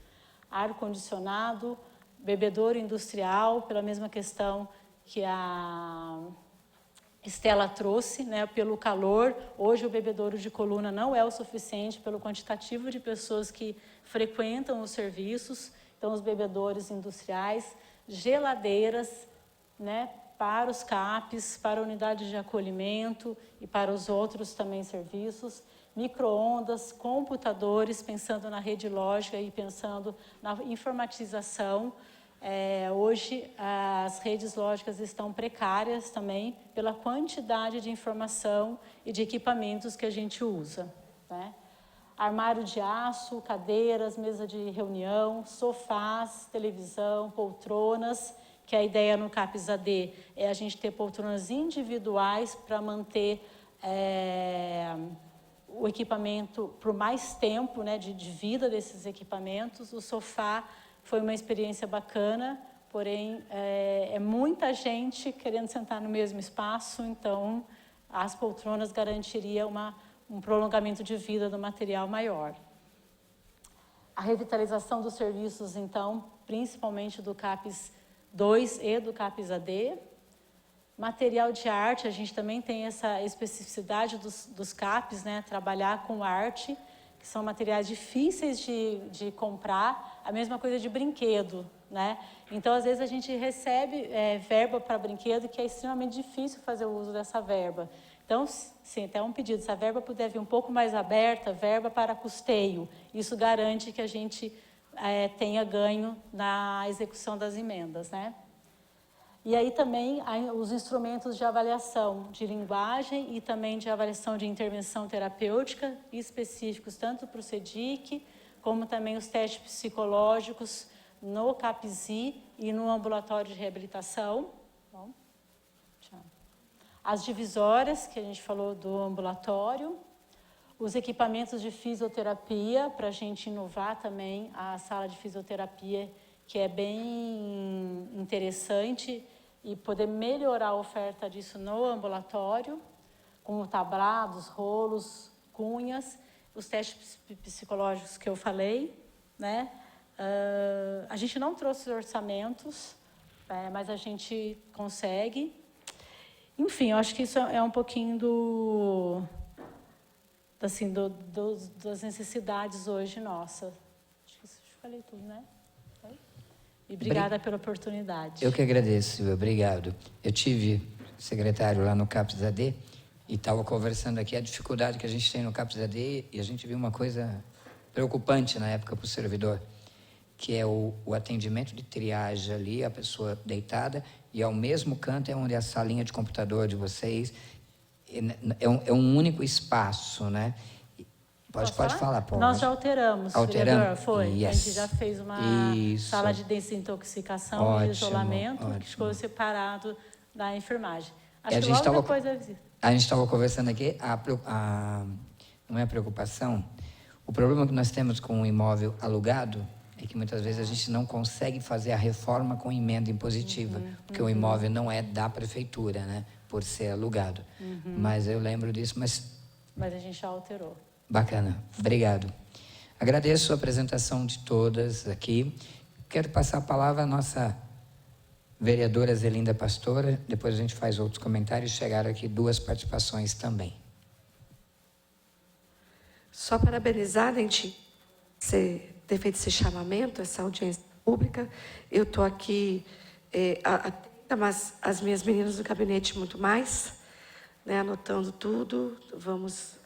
ar-condicionado, bebedouro industrial, pela mesma questão que a Estela trouxe, né, pelo calor. Hoje o bebedouro de coluna não é o suficiente pelo quantitativo de pessoas que frequentam os serviços. Então, os bebedouros industriais, geladeiras, né, para os CAPES, para a unidade de acolhimento e para os outros também serviços, micro-ondas, computadores, pensando na rede lógica e pensando na informatização. Hoje, as redes lógicas estão precárias também pela quantidade de informação e de equipamentos que a gente usa, né? armário de aço, cadeiras, mesa de reunião, sofás, televisão, poltronas, que a ideia no CAPES-AD é a gente ter poltronas individuais para manter o equipamento por mais tempo, né, de vida desses equipamentos. O sofá foi uma experiência bacana, porém é muita gente querendo sentar no mesmo espaço, então as poltronas garantiriam um prolongamento de vida do material maior. A revitalização dos serviços, então, principalmente do CAPES 2 e do CAPES-AD. Material de arte, a gente também tem essa especificidade dos CAPES, né? Trabalhar com arte, que são materiais difíceis de comprar, a mesma coisa de brinquedo, né? Então, às vezes, a gente recebe verba para brinquedo que é extremamente difícil fazer o uso dessa verba. Então, sim, até um pedido, se a verba puder vir um pouco mais aberta, verba para custeio, isso garante que a gente tenha ganho na execução das emendas, né? E aí também os instrumentos de avaliação de linguagem e também de avaliação de intervenção terapêutica específicos, tanto para o CEDIC, como também os testes psicológicos no CAPES-I e no ambulatório de reabilitação. Bom, tchau. As divisórias, que a gente falou do ambulatório, os equipamentos de fisioterapia, para a gente inovar também a sala de fisioterapia, que é bem interessante, e poder melhorar a oferta disso no ambulatório, com tablados, rolos, cunhas, os testes psicológicos que eu falei, né? A gente não trouxe orçamentos, mas a gente consegue. Enfim, eu acho que isso é um pouquinho das necessidades hoje nossas. Acho que eu falei tudo, né? E obrigada pela oportunidade. Eu que agradeço, Silvia. Obrigado. Eu tive secretário lá no CAPES-AD e estava conversando aqui a dificuldade que a gente tem no CAPES-AD, e a gente viu uma coisa preocupante na época para o servidor, que é o atendimento de triagem ali, a pessoa deitada, e ao mesmo canto é onde é a salinha de computador de vocês. É um único espaço, né? Pode falar, Paulo. Nós já alteramos, vereador, foi. Yes. A gente já fez uma sala de desintoxicação ótimo, e isolamento, ótimo. que ficou separado da enfermagem. Acho a que gente logo depois da visita. A gente estava conversando aqui, não é a preocupação, o problema que nós temos com o imóvel alugado é que muitas vezes a gente não consegue fazer a reforma com emenda impositiva, porque o imóvel não é da prefeitura, né, por ser alugado. Mas eu lembro disso, mas a gente já alterou. Bacana, obrigado. Agradeço a apresentação de todas aqui. Quero passar a palavra à nossa vereadora Zelinda Pastora, depois a gente faz outros comentários. Chegaram aqui 2 participações também. Só parabenizar, Dentinho, você ter feito esse chamamento, essa audiência pública. Eu estou aqui, mas as minhas meninas do gabinete muito mais, né, anotando tudo. Vamos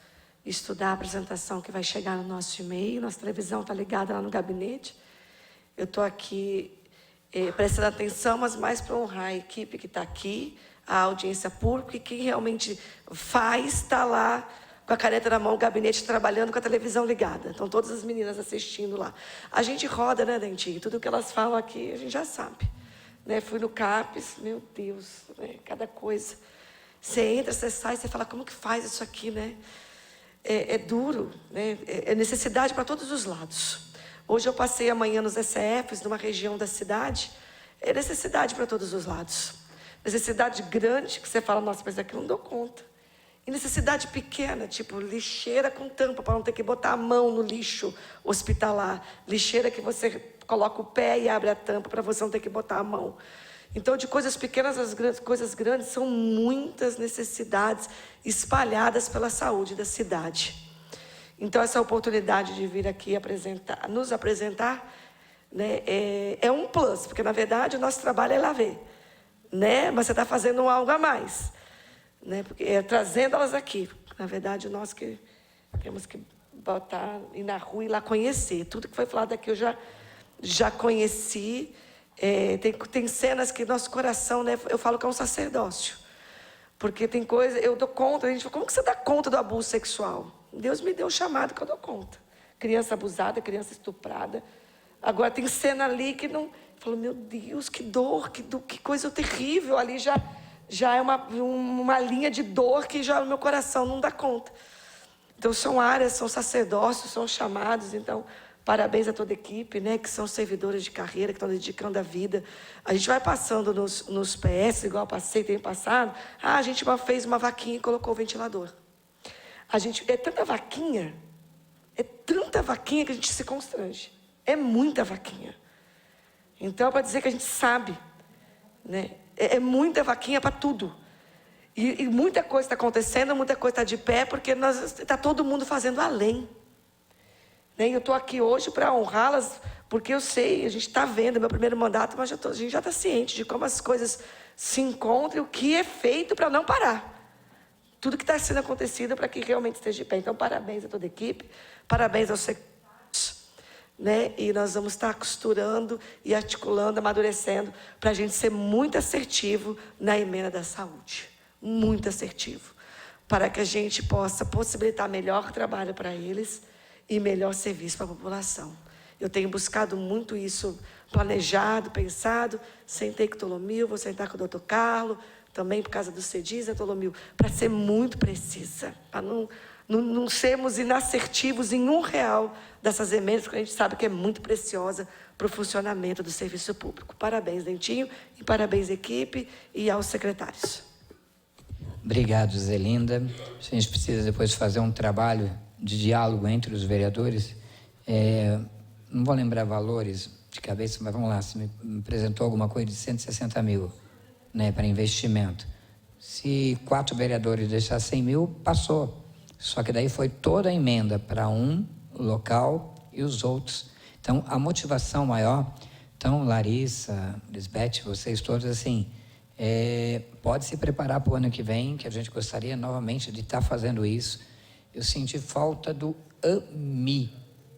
estudar a apresentação que vai chegar no nosso e-mail. Nossa televisão está ligada lá no gabinete. Eu estou aqui prestando atenção, mas mais para honrar a equipe que está aqui, a audiência pública, e quem realmente faz está lá com a caneta na mão, o gabinete trabalhando com a televisão ligada. Então, todas as meninas assistindo lá. A gente roda, né, Dentinho? Tudo que elas falam aqui, a gente já sabe. Né? Fui no CAPES, meu Deus, né? Cada coisa. Você entra, você sai, você fala, como que faz isso aqui, né? É duro, né? É necessidade para todos os lados. Hoje eu passei amanhã nos SCFs, numa região da cidade, é necessidade para todos os lados. Necessidade grande, que você fala, nossa, mas aqui eu não dou conta. E necessidade pequena, tipo lixeira com tampa, para não ter que botar a mão no lixo hospitalar. Lixeira que você coloca o pé e abre a tampa para você não ter que botar a mão. Então, de coisas pequenas às coisas grandes, são muitas necessidades espalhadas pela saúde da cidade. Então, essa oportunidade de vir aqui nos apresentar, né, é um plus, porque, na verdade, o nosso trabalho é lá ver, né? Mas você está fazendo algo a mais, né? Porque trazendo elas aqui. Na verdade, nós que temos que botar, ir na rua e ir lá conhecer. Tudo que foi falado aqui eu já conheci. Tem cenas que nosso coração, né, eu falo que é um sacerdócio. Porque tem coisa, eu dou conta, a gente fala, como que você dá conta do abuso sexual? Deus me deu um chamado que eu dou conta. Criança abusada, criança estuprada. Agora tem cena ali que não... Falou, meu Deus, que dor, que coisa terrível. Ali já é uma linha de dor que já o meu coração não dá conta. Então, são áreas, são sacerdócios, são chamados. Então, parabéns a toda a equipe, né, que são servidores de carreira, que estão dedicando a vida. A gente vai passando nos PS, igual eu passei, tem passado. A gente fez uma vaquinha e colocou o ventilador. É tanta vaquinha que a gente se constrange. É muita vaquinha. Então, é para dizer que a gente sabe, né? É muita vaquinha para tudo. E muita coisa está acontecendo, muita coisa está de pé, porque está todo mundo fazendo além. Né? E eu estou aqui hoje para honrá-las, porque eu sei, a gente está vendo, meu primeiro mandato, mas a gente já está ciente de como as coisas se encontram e o que é feito para não parar. Tudo que está sendo acontecido para que realmente esteja de pé. Então, parabéns a toda a equipe, parabéns aos secretários, né? E nós vamos estar costurando e articulando, amadurecendo, para a gente ser muito assertivo na emenda da saúde. Muito assertivo. Para que a gente possa possibilitar melhor trabalho para eles e melhor serviço para a população. Eu tenho buscado muito isso, planejado, pensado. Sentei com o Tolomil, vou sentar com o doutor Carlos, também por causa do CEDIS, Tolomil, para ser muito precisa, para não sermos inassertivos em R$1 dessas emendas, porque a gente sabe que é muito preciosa para o funcionamento do serviço público. Parabéns, Dentinho, e parabéns, equipe, e aos secretários. Obrigado, Zelinda. A gente precisa depois fazer um trabalho de diálogo entre os vereadores. Não vou lembrar valores de cabeça, mas vamos lá. Você me apresentou alguma coisa de 160 mil, né, para investimento. Se 4 vereadores deixar 100 mil, passou. Só que daí foi toda a emenda para um local e os outros. Então, a motivação maior... Então, Larissa, Lisbeth, vocês todos, assim, pode se preparar para o ano que vem, que a gente gostaria novamente de estar fazendo isso. Eu senti falta do AMI,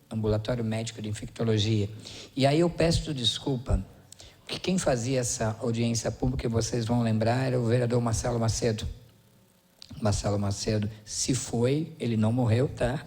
Ambulatório Médico de Infectologia. E aí eu peço desculpa, porque quem fazia essa audiência pública, vocês vão lembrar, era o vereador Marcelo Macedo. Marcelo Macedo se foi, ele não morreu, tá?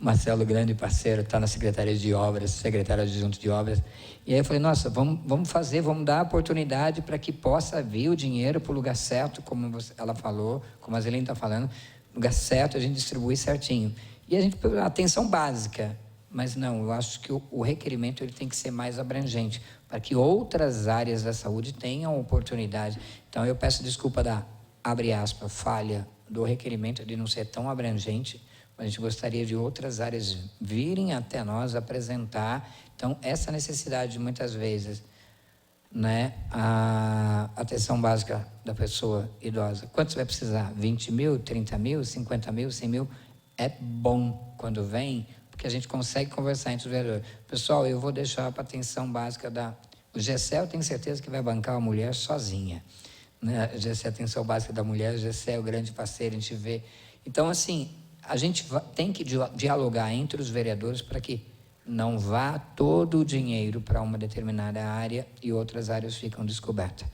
Marcelo, grande parceiro, está na Secretaria de Obras, secretário adjunto de Obras. E aí eu falei, nossa, vamos fazer, vamos dar a oportunidade para que possa vir o dinheiro para o lugar certo, como ela falou, como a Zelina está falando, lugar certo, a gente distribui certinho. E a gente, atenção básica, mas não, eu acho que o requerimento ele tem que ser mais abrangente, para que outras áreas da saúde tenham oportunidade. Então, eu peço desculpa da, abre aspas, falha do requerimento de não ser tão abrangente, mas a gente gostaria de outras áreas virem até nós apresentar. Então, essa necessidade, muitas vezes, né, a atenção básica da pessoa idosa. Quanto você vai precisar? 20 mil, 30 mil, 50 mil, 100 mil? É bom quando vem, porque a gente consegue conversar entre os vereadores. Pessoal, eu vou deixar para a atenção básica da... O GCE, eu tenho certeza que vai bancar a mulher sozinha. Né? O GCE, a atenção básica da mulher, o GCE é o grande parceiro, a gente vê. Então, assim, a gente tem que dialogar entre os vereadores para que não vá todo o dinheiro para uma determinada área e outras áreas ficam descobertas.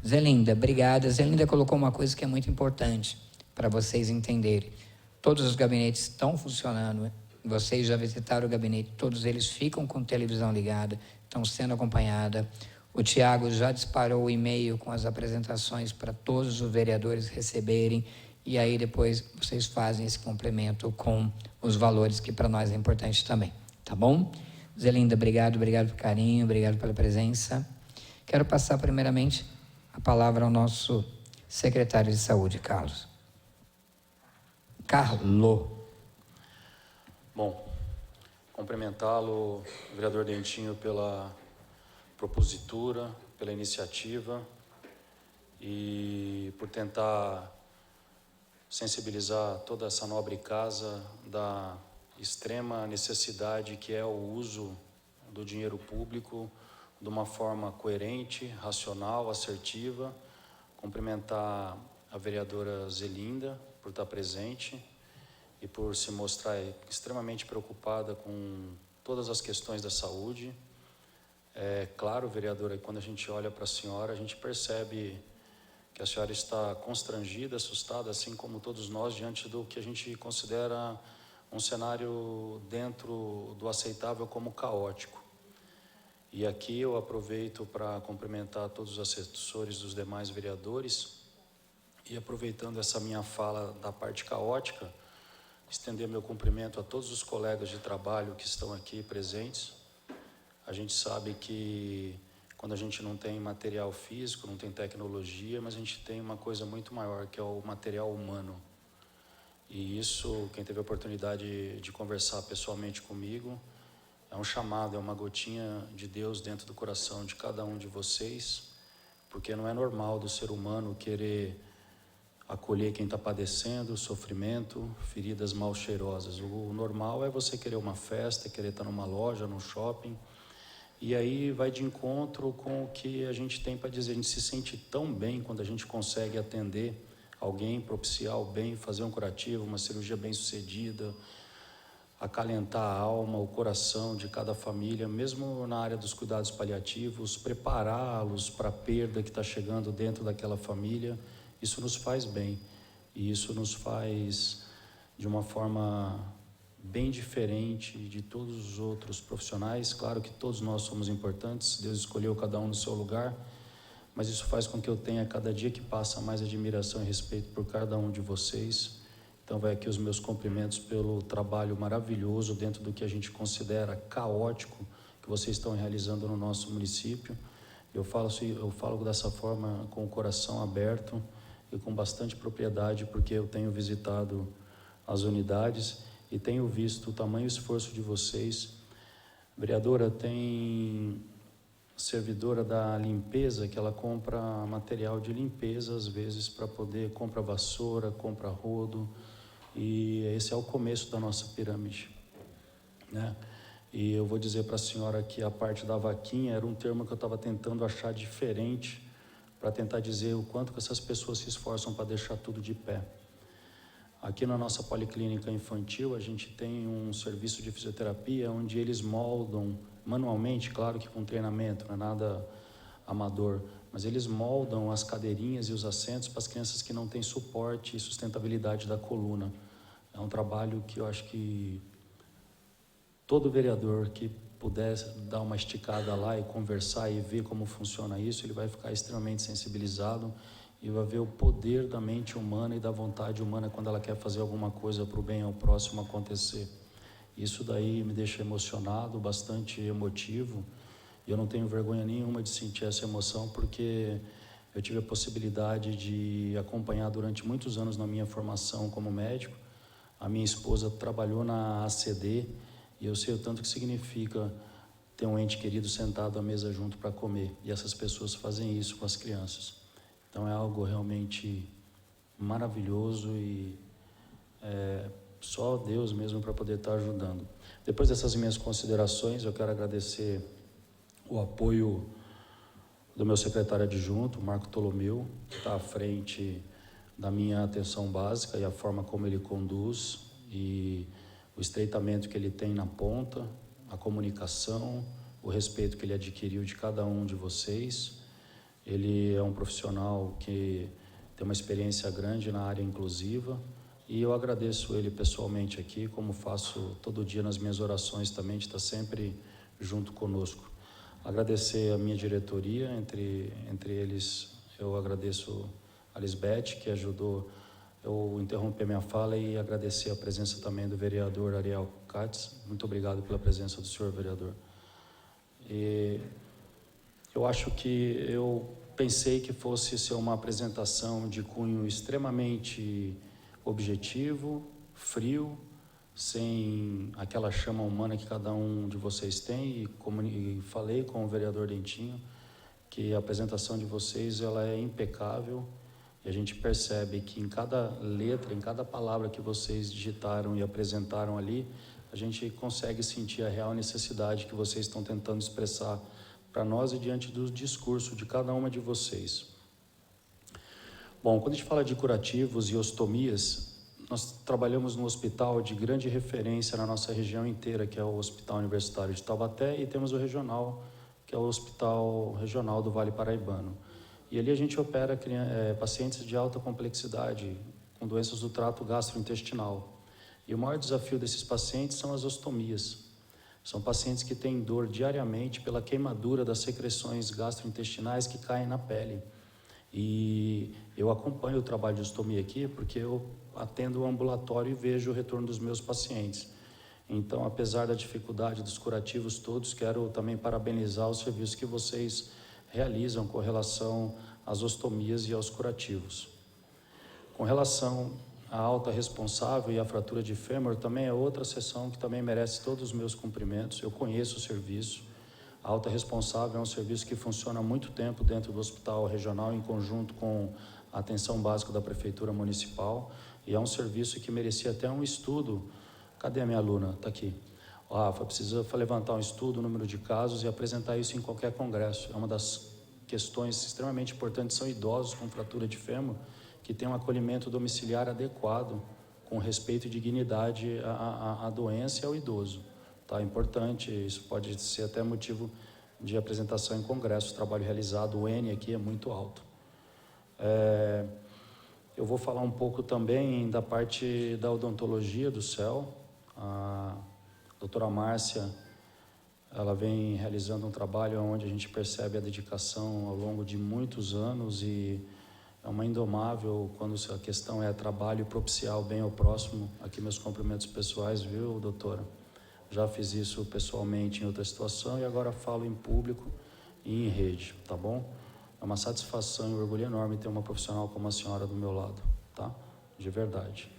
Zelinda, obrigada. Zelinda colocou uma coisa que é muito importante para vocês entenderem. Todos os gabinetes estão funcionando, vocês já visitaram o gabinete, todos eles ficam com televisão ligada, estão sendo acompanhados. O Tiago já disparou o e-mail com as apresentações para todos os vereadores receberem, e aí depois vocês fazem esse complemento com os valores que para nós é importante também, tá bom? Zelinda, obrigado pelo carinho, obrigado pela presença. Quero passar primeiramente a palavra ao nosso secretário de Saúde, Carlos. Bom, cumprimentá-lo, vereador Dentinho, pela propositura, pela iniciativa e por tentar sensibilizar toda essa nobre casa da extrema necessidade que é o uso do dinheiro público de uma forma coerente, racional, assertiva. Cumprimentar a vereadora Zelinda por estar presente e por se mostrar extremamente preocupada com todas as questões da saúde. É claro, vereadora, quando a gente olha para a senhora, a gente percebe que a senhora está constrangida, assustada, assim como todos nós, diante do que a gente considera um cenário dentro do aceitável como caótico. E aqui eu aproveito para cumprimentar todos os assessores dos demais vereadores e, aproveitando essa minha fala da parte caótica, estender meu cumprimento a todos os colegas de trabalho que estão aqui presentes. A gente sabe que quando a gente não tem material físico, não tem tecnologia, mas a gente tem uma coisa muito maior, que é o material humano. E isso, quem teve a oportunidade de conversar pessoalmente comigo, é um chamado, é uma gotinha de Deus dentro do coração de cada um de vocês, porque não é normal do ser humano querer acolher quem está padecendo, sofrimento, feridas mal cheirosas. O normal é você querer uma festa, querer estar numa loja, num shopping, e aí vai de encontro com o que a gente tem para dizer. A gente se sente tão bem quando a gente consegue atender alguém, propiciar o bem, fazer um curativo, uma cirurgia bem sucedida, acalentar a alma, o coração de cada família, mesmo na área dos cuidados paliativos, prepará-los para a perda que está chegando dentro daquela família. Isso nos faz bem, e isso nos faz de uma forma bem diferente de todos os outros profissionais. Claro que todos nós somos importantes, Deus escolheu cada um no seu lugar, mas isso faz com que eu tenha, cada dia que passa, mais admiração e respeito por cada um de vocês. Então vai aqui os meus cumprimentos pelo trabalho maravilhoso dentro do que a gente considera caótico que vocês estão realizando no nosso município. Eu falo dessa forma com o coração aberto e com bastante propriedade, porque eu tenho visitado as unidades e tenho visto o tamanho e esforço de vocês. Vereadora, tem servidora da limpeza que ela compra material de limpeza, às vezes, para poder, compra vassoura, compra rodo, e esse é o começo da nossa pirâmide, né? E eu vou dizer para a senhora que a parte da vaquinha era um termo que eu estava tentando achar diferente, para tentar dizer o quanto que essas pessoas se esforçam para deixar tudo de pé. Aqui na nossa policlínica infantil, a gente tem um serviço de fisioterapia onde eles moldam manualmente, claro que com treinamento, não é nada amador, mas eles moldam as cadeirinhas e os assentos para as crianças que não têm suporte e sustentabilidade da coluna. É um trabalho que eu acho que todo vereador que puder dar uma esticada lá e conversar e ver como funciona isso, ele vai ficar extremamente sensibilizado e vai ver o poder da mente humana e da vontade humana quando ela quer fazer alguma coisa para o bem ao próximo acontecer. Isso daí me deixa emocionado, bastante emotivo, e eu não tenho vergonha nenhuma de sentir essa emoção, porque eu tive a possibilidade de acompanhar durante muitos anos na minha formação como médico. A minha esposa trabalhou na ACD, e eu sei o tanto que significa ter um ente querido sentado à mesa junto para comer, e essas pessoas fazem isso com as crianças. Então é algo realmente maravilhoso e só Deus mesmo para poder estar ajudando. Depois dessas minhas considerações, eu quero agradecer o apoio do meu secretário adjunto, Marco Tolomeu, que está à frente da minha atenção básica e a forma como ele conduz e o estreitamento que ele tem na ponta, a comunicação, o respeito que ele adquiriu de cada um de vocês. Ele é um profissional que tem uma experiência grande na área inclusiva, e eu agradeço ele pessoalmente aqui, como faço todo dia nas minhas orações também, de estar sempre junto conosco. Agradecer a minha diretoria, entre eles eu agradeço a Lisbeth, que ajudou eu interromper minha fala, e agradecer a presença também do vereador Ariel Katz. Muito obrigado pela presença do senhor vereador. E eu acho que eu pensei que fosse ser uma apresentação de cunho extremamente objetivo, frio, sem aquela chama humana que cada um de vocês tem, e falei com o vereador Dentinho que a apresentação de vocês ela é impecável, e a gente percebe que em cada letra, em cada palavra que vocês digitaram e apresentaram ali, a gente consegue sentir a real necessidade que vocês estão tentando expressar para nós e diante do discurso de cada uma de vocês. Bom, quando a gente fala de curativos e ostomias, nós trabalhamos num hospital de grande referência na nossa região inteira, que é o Hospital Universitário de Taubaté, e temos o regional, que é o Hospital Regional do Vale Paraibano. E ali a gente opera pacientes de alta complexidade, com doenças do trato gastrointestinal. E o maior desafio desses pacientes são as ostomias. São pacientes que têm dor diariamente pela queimadura das secreções gastrointestinais que caem na pele. E eu acompanho o trabalho de ostomia aqui porque eu atendo o ambulatório e vejo o retorno dos meus pacientes. Então, apesar da dificuldade dos curativos todos, quero também parabenizar o serviço que vocês realizam com relação às ostomias e aos curativos. Com relação à alta responsável e à fratura de fêmur, também é outra sessão que também merece todos os meus cumprimentos. Eu conheço o serviço. A alta responsável é um serviço que funciona há muito tempo dentro do hospital regional, em conjunto com a atenção básica da Prefeitura Municipal, e é um serviço que merecia até um estudo. Cadê a minha aluna? Está aqui. Rafa, precisa levantar um estudo, o número de casos e apresentar isso em qualquer congresso. É uma das questões extremamente importantes, são idosos com fratura de fêmur, que tem um acolhimento domiciliar adequado, com respeito e dignidade à doença e ao idoso. Tá? Importante, isso pode ser até motivo de apresentação em congresso. O trabalho realizado, o N aqui é muito alto. Eu vou falar um pouco também da parte da odontologia do CEL. A doutora Márcia, ela vem realizando um trabalho onde a gente percebe a dedicação ao longo de muitos anos e é uma indomável quando a questão é trabalho e propiciar o bem ao próximo. Aqui meus cumprimentos pessoais, viu, doutora? Já fiz isso pessoalmente em outra situação e agora falo em público e em rede, tá bom? É uma satisfação e um orgulho enorme ter uma profissional como a senhora do meu lado, tá? De verdade.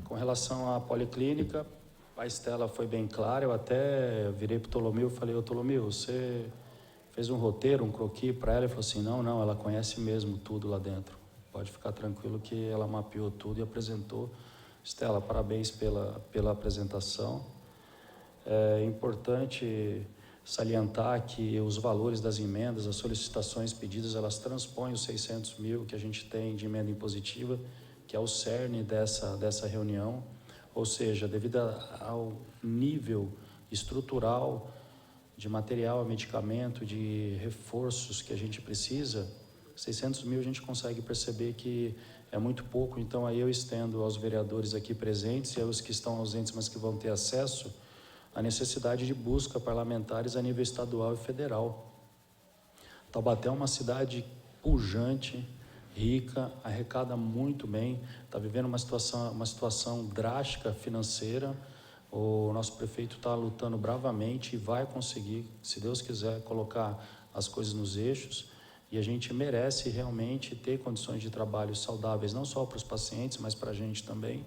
Com relação à policlínica, a Estela foi bem clara, eu até virei para o Tolomeu e falei, ô Tolomeu, você fez um roteiro, um croquis para ela? Ele falou assim, não, ela conhece mesmo tudo lá dentro. Pode ficar tranquilo que ela mapeou tudo e apresentou. Estela, parabéns pela apresentação. É importante salientar que os valores das emendas, as solicitações pedidas, elas transpõem os 600 mil que a gente tem de emenda impositiva, que é o cerne dessa reunião, ou seja, devido ao nível estrutural de material, medicamento, de reforços que a gente precisa, 600 mil a gente consegue perceber que é muito pouco, então aí eu estendo aos vereadores aqui presentes e aos que estão ausentes, mas que vão ter acesso, a necessidade de busca parlamentares a nível estadual e federal. Taubaté é uma cidade pujante, rica, arrecada muito bem, está vivendo uma situação drástica financeira. O nosso prefeito está lutando bravamente e vai conseguir, se Deus quiser, colocar as coisas nos eixos. E a gente merece realmente ter condições de trabalho saudáveis, não só para os pacientes, mas para a gente também,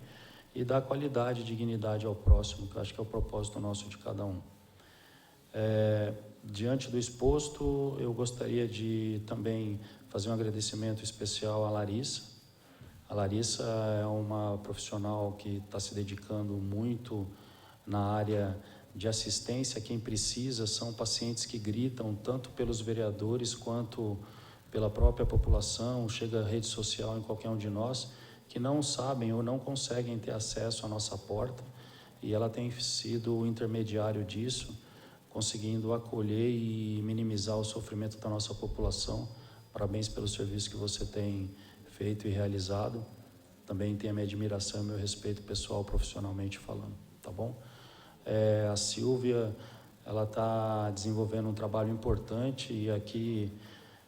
e dar qualidade e dignidade ao próximo, que eu acho que é o propósito nosso de cada um. Diante do exposto, eu gostaria de também fazer um agradecimento especial à Larissa. A Larissa é uma profissional que está se dedicando muito na área de assistência a quem precisa. São pacientes que gritam tanto pelos vereadores quanto pela própria população, chega a rede social em qualquer um de nós, que não sabem ou não conseguem ter acesso à nossa porta, e ela tem sido o intermediário disso, conseguindo acolher e minimizar o sofrimento da nossa população. Parabéns pelo serviço que você tem feito e realizado. Também tem a minha admiração e meu respeito pessoal, profissionalmente falando, tá bom? A Silvia, ela está desenvolvendo um trabalho importante e aqui,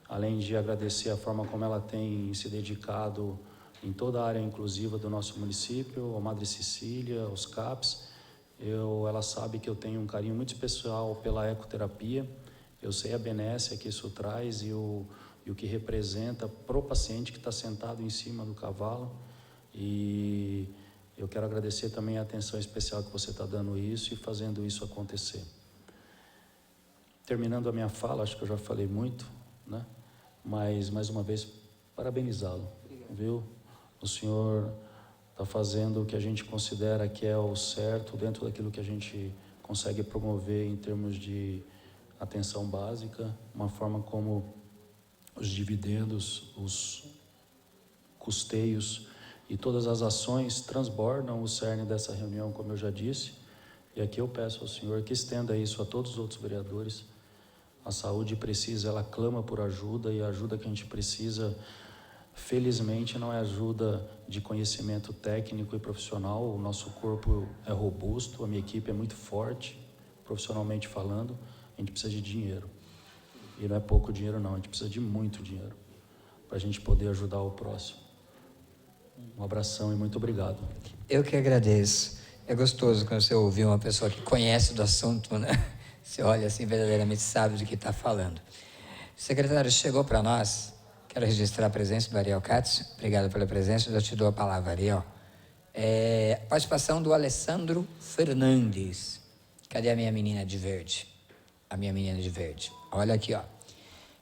além de agradecer a forma como ela tem se dedicado em toda a área inclusiva do nosso município, a Madre Cecília, os CAPs, ela sabe que eu tenho um carinho muito especial pela ecoterapia. Eu sei a benécia que isso traz e o que representa para o paciente que está sentado em cima do cavalo. E eu quero agradecer também a atenção especial que você está dando isso e fazendo isso acontecer. Terminando a minha fala, acho que eu já falei muito, né? Mas, mais uma vez, parabenizá-lo, viu? O senhor está fazendo o que a gente considera que é o certo dentro daquilo que a gente consegue promover em termos de atenção básica, uma forma como os dividendos, os custeios e todas as ações transbordam o cerne dessa reunião, como eu já disse, e aqui eu peço ao senhor que estenda isso a todos os outros vereadores. A saúde precisa, ela clama por ajuda, e a ajuda que a gente precisa Felizmente não é ajuda de conhecimento técnico e profissional, o nosso corpo é robusto, a minha equipe é muito forte, profissionalmente falando, a gente precisa de dinheiro. E não é pouco dinheiro não, a gente precisa de muito dinheiro para a gente poder ajudar o próximo. Um abração e muito obrigado. Eu que agradeço. É gostoso quando você ouvir uma pessoa que conhece do assunto, né? Você olha assim, verdadeiramente sabe do que está falando. O secretário chegou para nós. Quero registrar a presença do Ariel Katz. Obrigado pela presença. Já te dou a palavra, Ariel. Participação do Alessandro Fernandes. Cadê a minha menina de verde? A minha menina de verde. Olha aqui, ó.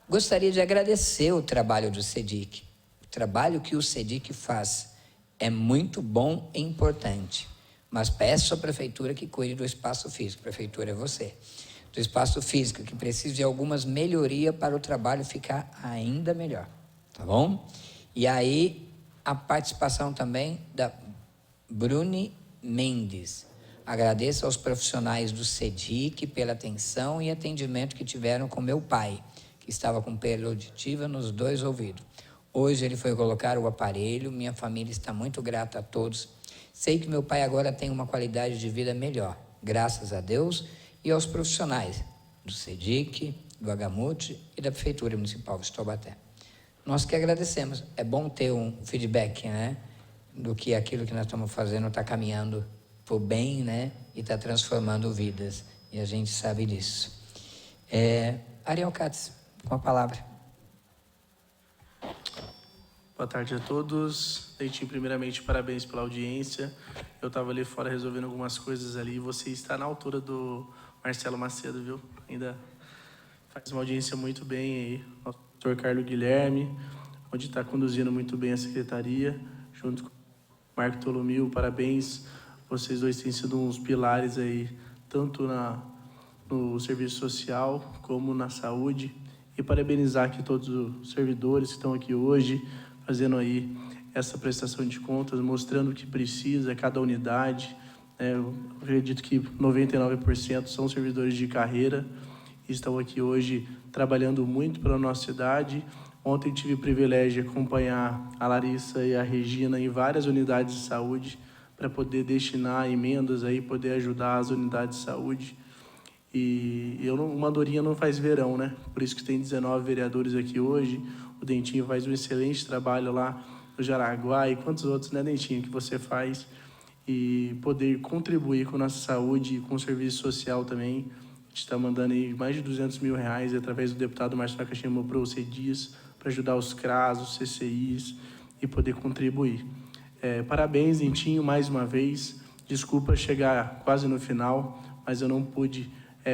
Gostaria de agradecer o trabalho do CEDIC. O trabalho que o CEDIC faz é muito bom e importante. Mas peço à prefeitura que cuide do espaço físico. Prefeitura é você. Do espaço físico, que precisa de algumas melhorias para o trabalho ficar ainda melhor. Tá bom? E aí, a participação também da Bruni Mendes. Agradeço aos profissionais do CEDIC pela atenção e atendimento que tiveram com meu pai, que estava com perda auditiva nos 2 ouvidos. Hoje ele foi colocar o aparelho, minha família está muito grata a todos. Sei que meu pai agora tem uma qualidade de vida melhor, graças a Deus e aos profissionais do CEDIC, do Agamute e da Prefeitura Municipal de Taubaté. Nós que agradecemos. É bom ter um feedback, né? Do que aquilo que nós estamos fazendo está caminhando por bem, né? E está transformando vidas. E a gente sabe disso. Ariel Katz, com a palavra. Boa tarde a todos. Leitinho, primeiramente, parabéns pela audiência. Eu estava ali fora resolvendo algumas coisas ali. Você está na altura do Marcelo Macedo, viu? Ainda faz uma audiência muito bem aí. O doutor Carlos Guilherme, onde está conduzindo muito bem a secretaria, junto com o Marco Tolomil. Parabéns. Vocês dois têm sido uns pilares aí, tanto no serviço social como na saúde. E parabenizar aqui todos os servidores que estão aqui hoje, fazendo aí essa prestação de contas, mostrando o que precisa, cada unidade. Eu acredito que 99% são servidores de carreira e estão aqui hoje trabalhando muito pela nossa cidade. Ontem tive o privilégio de acompanhar a Larissa e a Regina em várias unidades de saúde para poder destinar emendas aí, poder ajudar as unidades de saúde. E uma andorinha não faz verão, né? Por isso que tem 19 vereadores aqui hoje. O Dentinho faz um excelente trabalho lá no Jaraguá e quantos outros, né, Dentinho, que você faz. E poder contribuir com a nossa saúde e com o serviço social também. A gente está mandando aí mais de R$200 mil através do deputado Márcio Nakashima para o CEDIS, para ajudar os CRAS, os CCIs e poder contribuir. Parabéns, Dentinho, mais uma vez. Desculpa chegar quase no final, mas eu não pude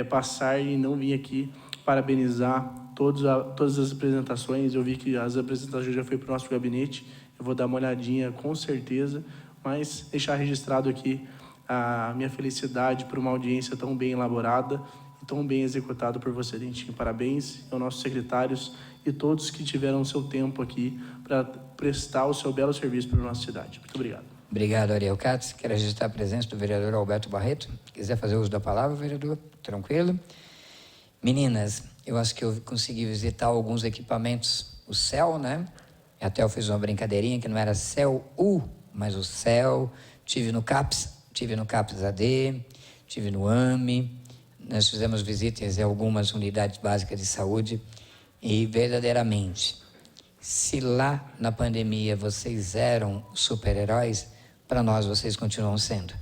passar e não vim aqui parabenizar todas as apresentações. Eu vi que as apresentações já foi para o nosso gabinete. Eu vou dar uma olhadinha com certeza, mas deixar registrado aqui a minha felicidade por uma audiência tão bem elaborada e tão bem executada por você, Dentinho. Parabéns aos nossos secretários e todos que tiveram seu tempo aqui para prestar o seu belo serviço para a nossa cidade. Muito obrigado. Obrigado, Ariel Katz. Quero registrar a presença do vereador Alberto Barreto. Quiser fazer uso da palavra, vereador? Tranquilo? Meninas, eu acho que eu consegui visitar alguns equipamentos. O CEL, né? Até eu fiz uma brincadeirinha que não era CEL-U, mas o CEL. Tive no CAPS AD, tive no AME. Nós fizemos visitas em algumas unidades básicas de saúde. E, verdadeiramente, se lá na pandemia vocês eram super-heróis, para nós vocês continuam sendo.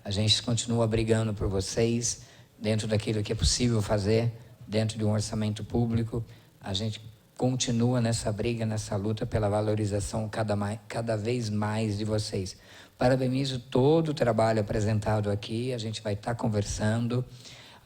A gente continua brigando por vocês, dentro daquilo que é possível fazer, dentro de um orçamento público. A gente continua nessa briga, nessa luta pela valorização cada vez mais de vocês. Parabenizo todo o trabalho apresentado aqui, a gente vai estar conversando.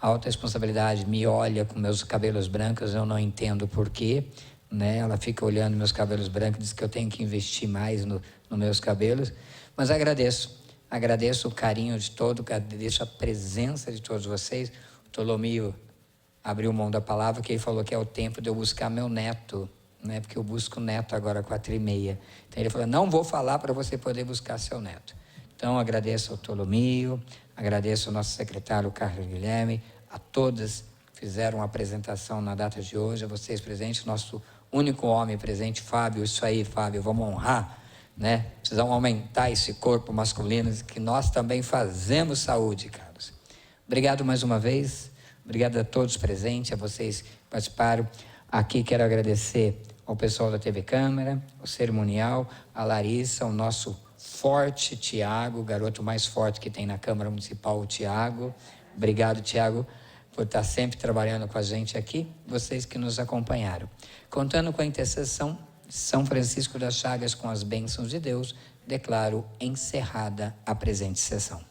A alta responsabilidade me olha com meus cabelos brancos, eu não entendo por quê, né? Ela fica olhando meus cabelos brancos, diz que eu tenho que investir mais nos meus cabelos, mas agradeço o carinho de todo, agradeço a presença de todos vocês. O Tolomio abriu mão da palavra, que ele falou que é o tempo de eu buscar meu neto, né? Porque eu busco o neto agora 4h30. Então ele falou, não vou falar para você poder buscar seu neto. Então agradeço ao Tolomio, agradeço ao nosso secretário Carlos Guilherme, a todas que fizeram a apresentação na data de hoje, a vocês presentes, nosso único homem presente, Fábio. Isso aí, Fábio, vamos honrar, né? Precisamos aumentar esse corpo masculino, que nós também fazemos saúde, Carlos. Obrigado mais uma vez, obrigado a todos presentes, a vocês que participaram. Aqui quero agradecer ao pessoal da TV Câmara, o cerimonial, a Larissa, o nosso forte Tiago, o garoto mais forte que tem na Câmara Municipal, o Tiago. Obrigado, Tiago, por estar sempre trabalhando com a gente aqui, vocês que nos acompanharam. Contando com a intercessão de São Francisco das Chagas, com as bênçãos de Deus, declaro encerrada a presente sessão.